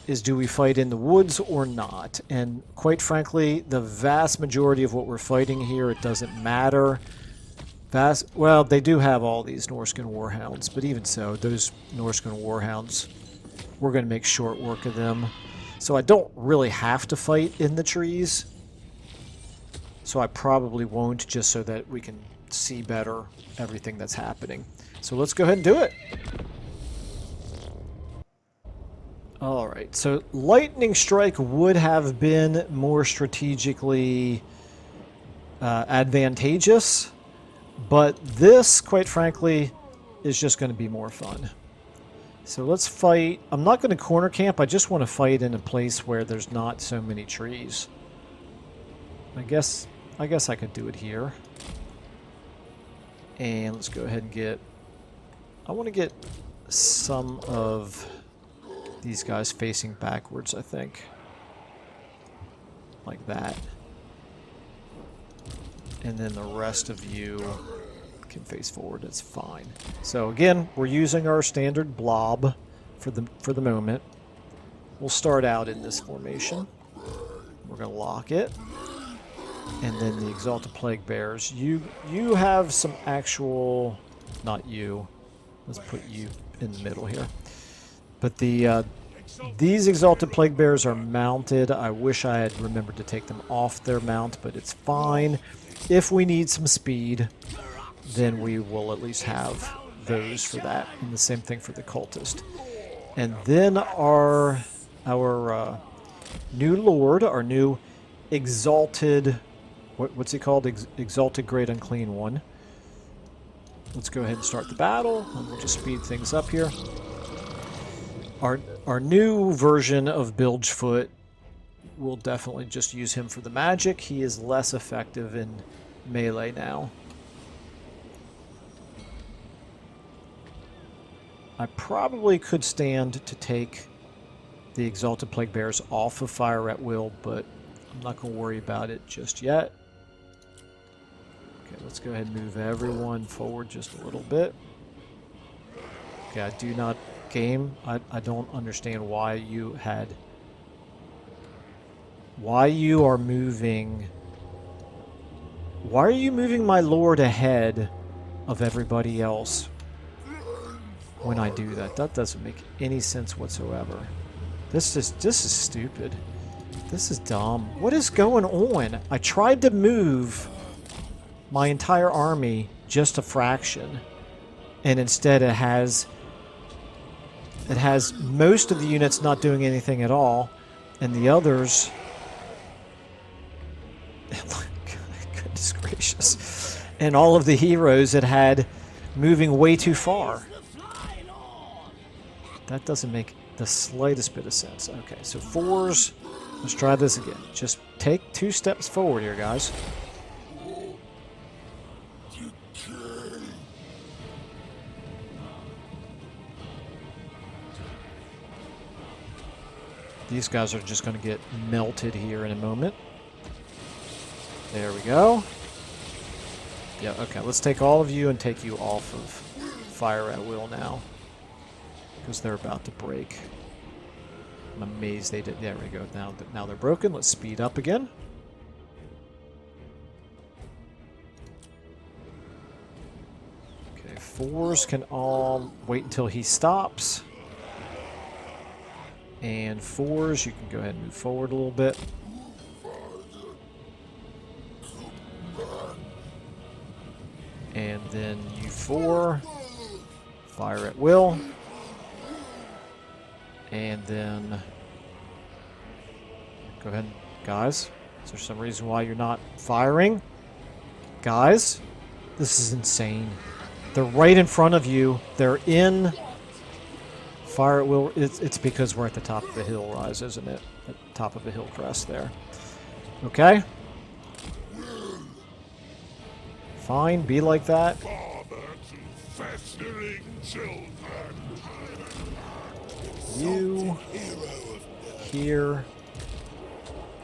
S2: is, do we fight in the woods or not? And quite frankly, the vast majority of what we're fighting here, it doesn't matter. Well, they do have all these Norscan Warhounds, but even so, those Norscan Warhounds, we're going to make short work of them. So I don't really have to fight in the trees. So I probably won't, just so that we can see better everything that's happening. So let's go ahead and do it. Alright, so Lightning Strike would have been more strategically advantageous, but this, quite frankly, is just going to be more fun. So let's fight. I'm not going to corner camp, I just want to fight in a place where there's not so many trees. I guess I could do it here. And let's go ahead and get... I want to get some of these guys facing backwards, I think. Like that. And then the rest of you can face forward. That's fine. So again, we're using our standard blob for the moment. We'll start out in this formation. We're going to lock it. And then the Exalted Plague Bears. You have some actual... Not you. Let's put you in the middle here. But these Exalted Plague Bears are mounted. I wish I had remembered to take them off their mount, but it's fine. If we need some speed, then we will at least have those for that. And the same thing for the Cultist. And then our new Lord, our new Exalted... What's he called? Exalted Great Unclean One. Let's go ahead and start the battle, and we'll just speed things up here. Our new version of Bilgefoot, we'll definitely just use him for the magic. He is less effective in melee now. I probably could stand to take the Exalted Plague Bears off of Fire at Will, but I'm not going to worry about it just yet. Okay, let's go ahead and move everyone forward just a little bit. Okay, I do not... Game, I don't understand why you had... Why you are moving... Why are you moving my Lord ahead of everybody else when I do that? That doesn't make any sense whatsoever. This is stupid. This is dumb. What is going on? I tried to move my entire army just a fraction, and instead it has most of the units not doing anything at all, and the others... Goodness gracious. And all of the heroes it had moving way too far. That doesn't make the slightest bit of sense. Okay, so fours. Let's try this again. Just take 2 steps forward here, guys. These guys are just going to get melted here in a moment. There we go. Yeah, okay, let's take all of you and take you off of Fire at Will now. Because they're about to break. I'm amazed they did. There we go. Now they're broken. Let's speed up again. Okay, fours can all wait until he stops. And fours, you can go ahead and move forward a little bit. And then you 4, Fire at Will. And then go ahead and Guys, is there some reason why you're not firing? Guys, this is insane. They're right in front of you. They're in fire at will. It's because we're at the top of the hill rise, isn't it? At the top of a hill crest there. Okay. Fine, be like that.
S1: Father to festering children.
S2: You here.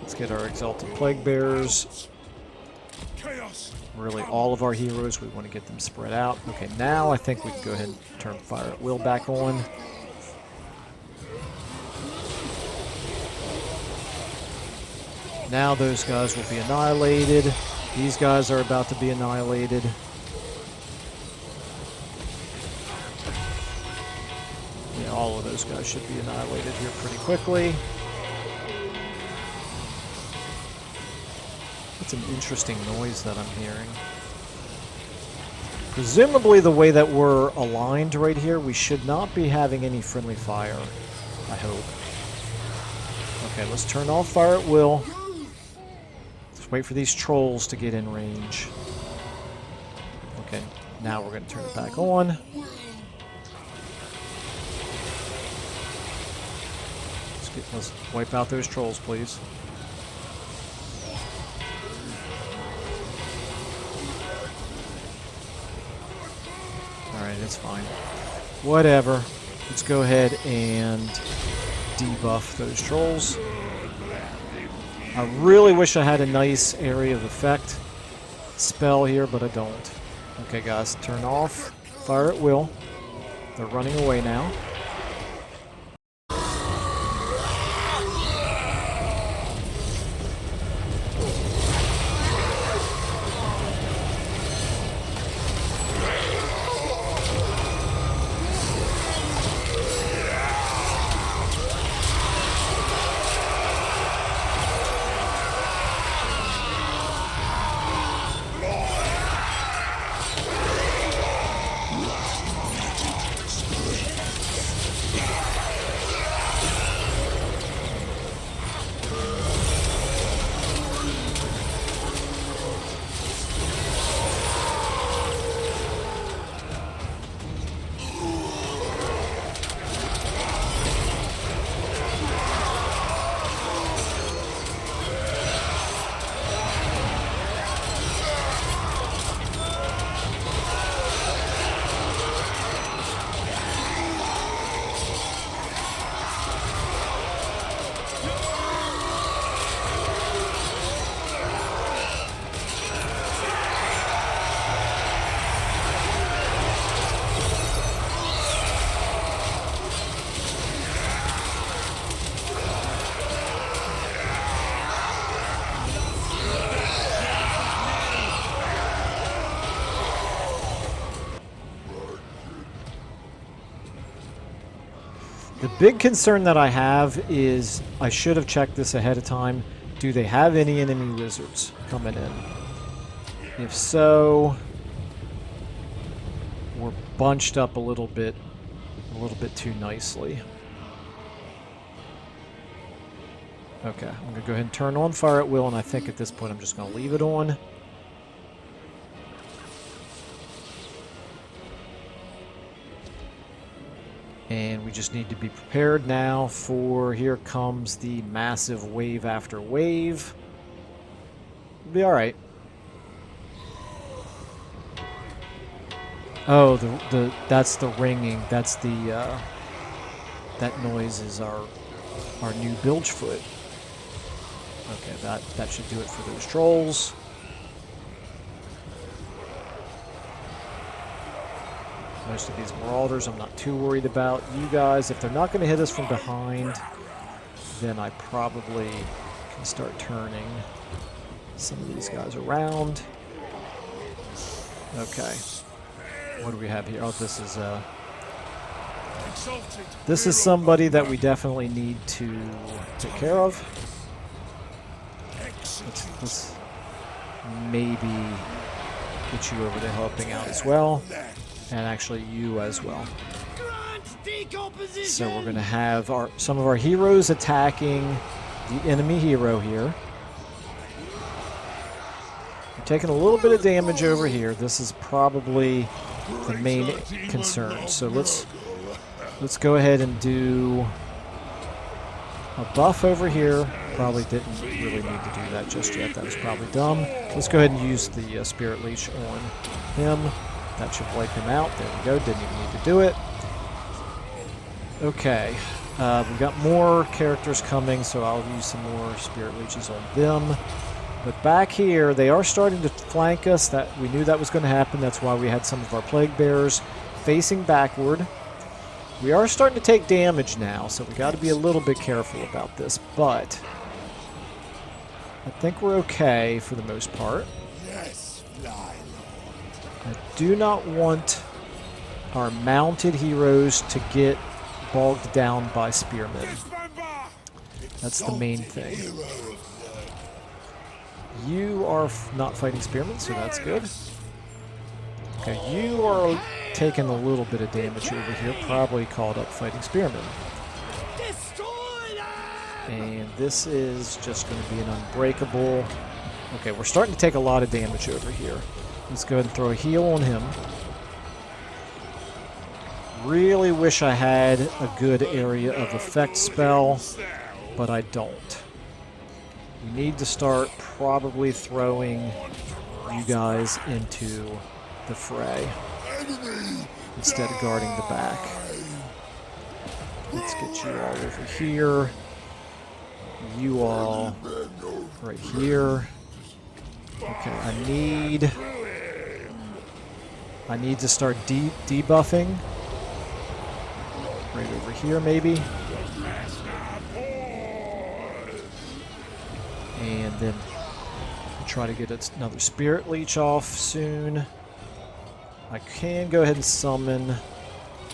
S2: Let's get our Exalted Plague Bearers.
S1: Chaos.
S2: Really, all of our heroes, we want to get them spread out. Okay, now I think we can go ahead and turn Fire at Will back on. Now those guys will be annihilated. These guys are about to be annihilated. Yeah, all of those guys should be annihilated here pretty quickly. That's an interesting noise that I'm hearing. Presumably the way that we're aligned right here, we should not be having any friendly fire, I hope. Okay, let's turn off Fire at Will. Let's wait for these trolls to get in range. Okay, now we're going to turn it back on. Let's wipe out those trolls, please. Alright, it's fine. Whatever. Let's go ahead and debuff those trolls. I really wish I had a nice area of effect spell here, but I don't. Okay, guys, turn off Fire at Will. They're running away now. The big concern that I have is I should have checked this ahead of time. Do they have any enemy wizards coming in? If so, we're bunched up a little bit too nicely. Okay, I'm gonna go ahead and turn on Fire at Will, and I think at this point I'm just gonna leave it on. And we just need to be prepared now for, here comes the massive wave after wave. It'll be alright. Oh, that's the ringing. That's the, that noise is our new Bilgefoot. Okay, that should do it for those trolls. Most of these Marauders I'm not too worried about. You guys, if they're not going to hit us from behind, then I probably can start turning some of these guys around. Okay. What do we have here? Oh, this is somebody that we definitely need to take care of. Let's maybe get you over to helping out as well. And actually you as well. So we're going to have some of our heroes attacking the enemy hero here. taking a little bit of damage over here. This is probably the main concern. So let's go ahead and do a buff over here. Probably didn't really need to do that just yet. That was probably dumb. Let's go ahead and use the Spirit Leech on him. That should wipe him out. There we go. Didn't even need to do it. Okay. We've got more characters coming, so I'll use some more Spirit Leeches on them. But back here, they are starting to flank us. That we knew that was going to happen. That's why we had some of our Plague Bearers facing backward. We are starting to take damage now, so we got to be a little bit careful about this. But I think we're okay for the most part.
S1: Yes, fly.
S2: I do not want our mounted heroes to get bogged down by spearmen. That's the main thing. You are not fighting spearmen, so that's good. Okay, you are taking a little bit of damage over here, probably caught up fighting spearmen. And this is just going to be an unbreakable. Okay, we're starting to take a lot of damage over here. Let's go ahead and throw a heal on him. Really wish I had a good area of effect spell, but I don't. We need to start probably throwing you guys into the fray instead of guarding the back. Let's get you all over here. You all right here. Okay, I need to start debuffing. Right over here, maybe. And then try to get another Spirit Leech off soon. I can go ahead and summon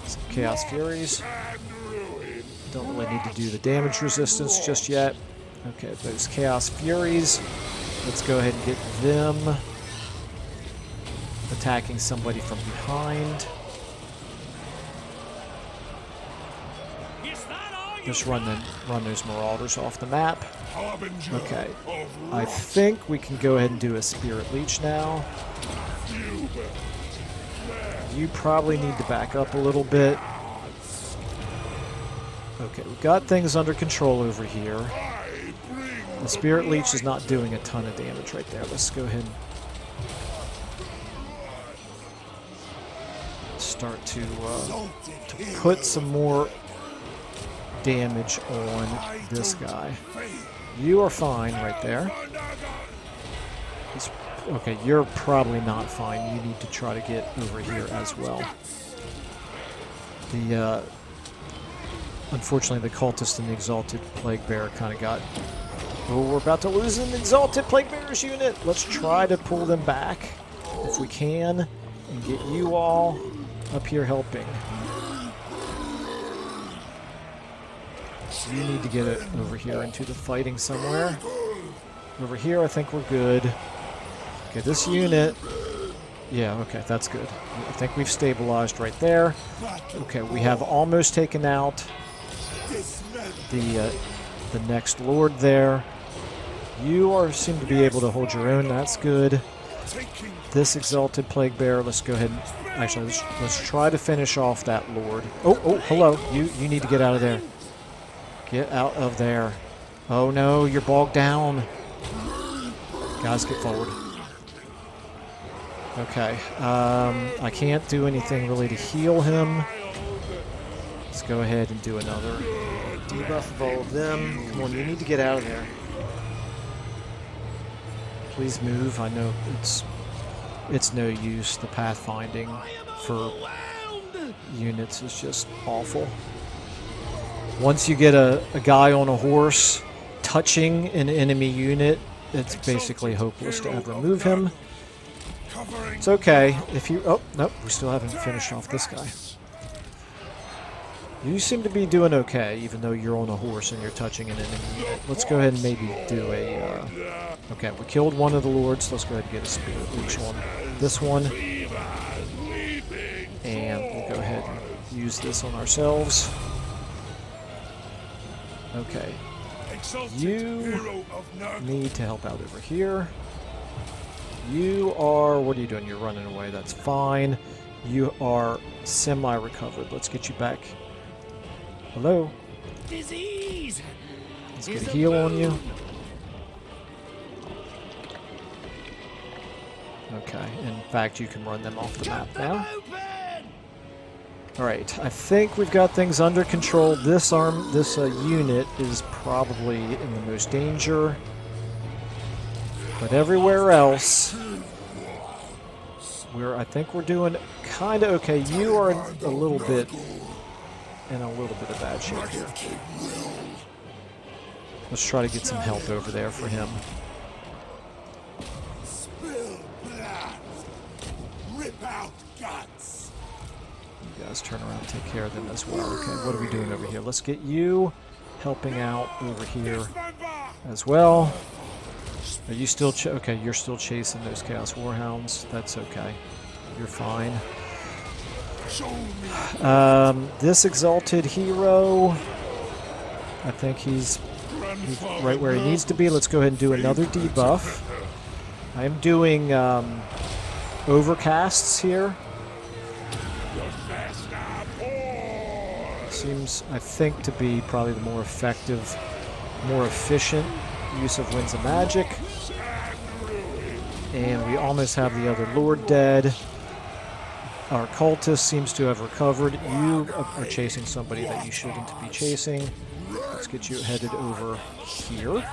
S2: some Chaos Furies. Don't really need to do the damage resistance just yet. Okay, those Chaos Furies. Let's go ahead and get them attacking somebody from behind. Just run those Marauders off the map. Okay, I think we can go ahead and do a Spirit Leech now. You probably need to back up a little bit. Okay, we've got things under control over here. The Spirit Leech is not doing a ton of damage right there. Let's go ahead and start to put some more damage on this guy. You are fine right there. Okay, you're probably not fine. You need to try to get over here as well. Unfortunately, the Cultist and the Exalted Plague Bearer kind of got... Oh, we're about to lose an Exalted Plague Bearer's unit. Let's try to pull them back if we can and get you all up here helping. You need to get it over here into the fighting somewhere. Over here, I think we're good. Okay, this unit... Yeah, okay, that's good. I think we've stabilized right there. Okay, we have almost taken out the next Lord there. You seem to be able to hold your own. That's good. This Exalted Plague Bearer, let's go ahead and... Actually, let's try to finish off that Lord. Oh, hello. You need to get out of there. Get out of there. Oh no, you're bogged down. Guys, get forward. Okay, I can't do anything really to heal him. Let's go ahead and do another debuff of all of them. Come on, you need to get out of there. Please move. I know it's no use. The pathfinding for units is just awful. Once you get a guy on a horse touching an enemy unit, it's basically hopeless to ever move him. It's okay if you... Oh, nope, we still haven't finished off this guy. You seem to be doing okay, even though you're on a horse and you're touching an enemy unit. Let's go ahead and maybe do a... Okay, we killed one of the lords. Let's go ahead and get a Spirit Leech on this one. And we'll go ahead and use this on ourselves. Okay. You need to help out over here. You are... What are you doing? You're running away. That's fine. You are semi-recovered. Let's get you back. Hello?
S3: Disease.
S2: Let's get a heal on you. Okay, in fact, you can run them off the map now. Alright, I think we've got things under control. This unit is probably in the most danger. But everywhere else, I think we're doing kind of okay. You are a little bit in a little bit of bad shape here. Let's try to get some help over there for him.
S1: Spill blood. Rip out guts.
S2: You guys turn around and take care of them as well. Okay, what are we doing over here? Let's get you helping out over here as well. Are you still... okay, you're still chasing those Chaos Warhounds. That's okay. You're fine. This Exalted Hero, I think he's right where he needs to be. Let's go ahead and do another debuff. I'm doing overcasts here. Seems, I think, to be probably the more effective, more efficient use of Winds of Magic. And we almost have the other Lord dead. Our cultist seems to have recovered. You are chasing somebody that you shouldn't be chasing. Let's get you headed over here.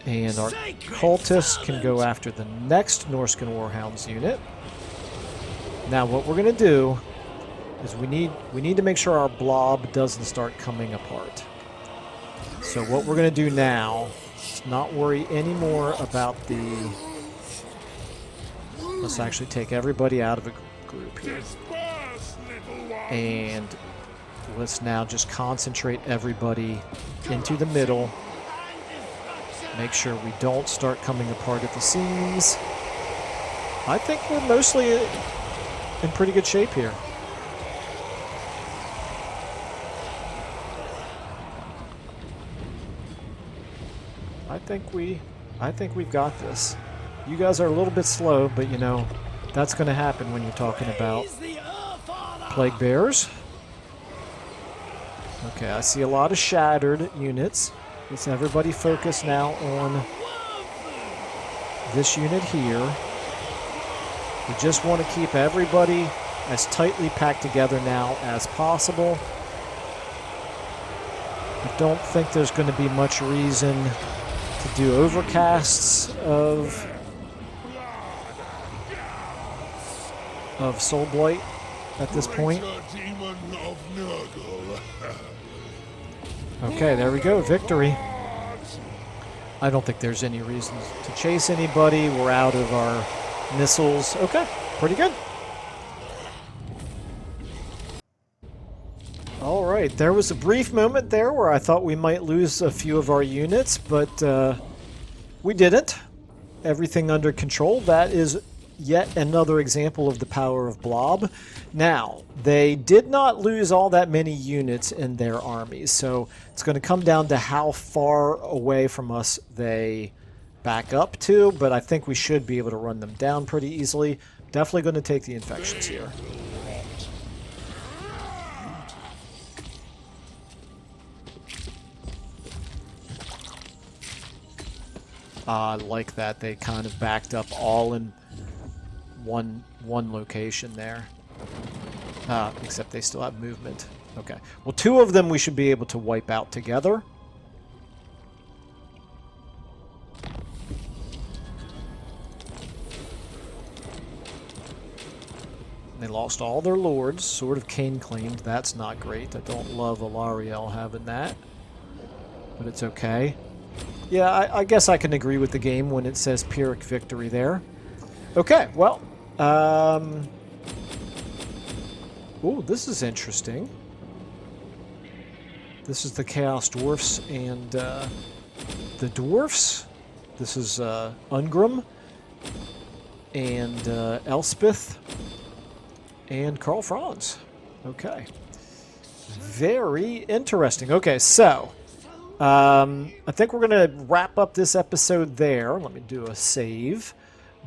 S2: And our cultist can go after the next Norscan Warhounds unit. Now what we're going to do is we need to make sure our blob doesn't start coming apart. So what we're going to do now is not worry anymore about the... Let's actually take everybody out of a group here. And let's now just concentrate everybody into the middle. Make sure we don't start coming apart at the seams. I think we're mostly in pretty good shape here. I think we've got this. You guys are a little bit slow, but you know, that's going to happen when you're talking about Plague Bears. Okay, I see a lot of shattered units. Let's everybody focus now on this unit here. We just want to keep everybody as tightly packed together now as possible. I don't think there's going to be much reason to do overcasts of Soul Blight at this point. Okay, there we go. Victory. I don't think there's any reason to chase anybody. We're out of our missiles. Okay, pretty good. All right, there was a brief moment there where I thought we might lose a few of our units, but we didn't. Everything under control. That is yet another example of the power of Blob. Now, they did not lose all that many units in their armies, so it's going to come down to how far away from us they back up to, but I think we should be able to run them down pretty easily. Definitely going to take the infections here. I like that. They kind of backed up all in one location there. Except they still have movement. Okay. Well, two of them we should be able to wipe out together. They lost all their lords, Sword of Cain claimed. That's not great. I don't love Alariel having that. But it's okay. Yeah, I guess I can agree with the game when it says Pyrrhic victory there. Okay, well... Oh, this is interesting. This is the Chaos Dwarfs and the Dwarfs. This is Ungrim and Elspeth and Karl Franz. Okay. Very interesting. Okay, so I think we're going to wrap up this episode there. Let me do a save.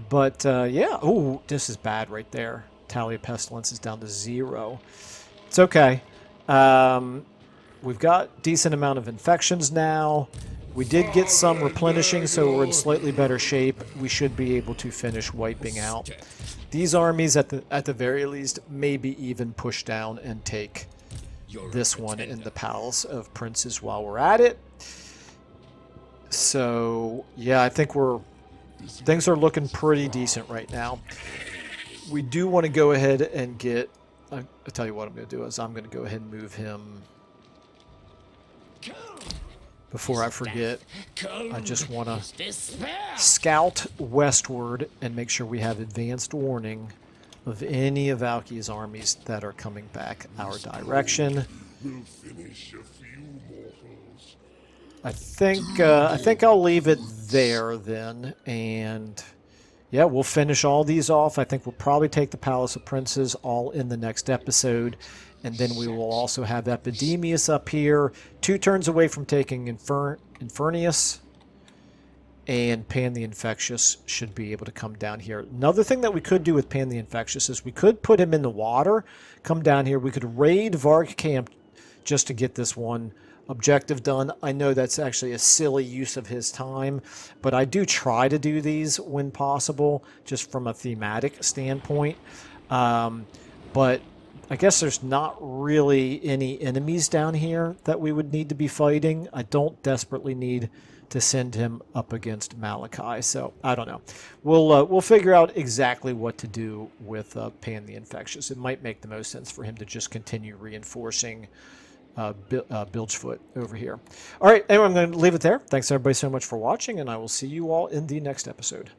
S2: But, yeah. Oh, this is bad right there. Tally of Pestilence is down to 0. It's okay. We've got decent amount of infections now. We did get some replenishing, so we're in slightly better shape. We should be able to finish wiping out these armies at the very least. Maybe even push down and take this one in the Palace of Princes while we're at it. So yeah, I think things are looking pretty decent right now. We do want to go ahead and get. I'll tell you what I'm going to do is I'm going to go ahead and move him. Before I forget, I just want to scout westward and make sure we have advanced warning of any of Valky's armies that are coming back our direction. I think I'll leave it there then, and yeah, we'll finish all these off. I think we'll probably take the Palace of Princes all in the next episode. And then we will also have Epidemius up here, 2 turns away from taking Infernius. And Pan the Infectious should be able to come down here. Another thing that we could do with Pan the Infectious is we could put him in the water, come down here. We could raid Varg Camp just to get this one objective done. I know that's actually a silly use of his time, but I do try to do these when possible, just from a thematic standpoint. But I guess there's not really any enemies down here that we would need to be fighting. I don't desperately need to send him up against Malachi, so I don't know. We'll figure out exactly what to do with Pan the Infectious. It might make the most sense for him to just continue reinforcing Bilgefoot over here. All right, anyway, I'm going to leave it there. Thanks everybody so much for watching, and I will see you all in the next episode.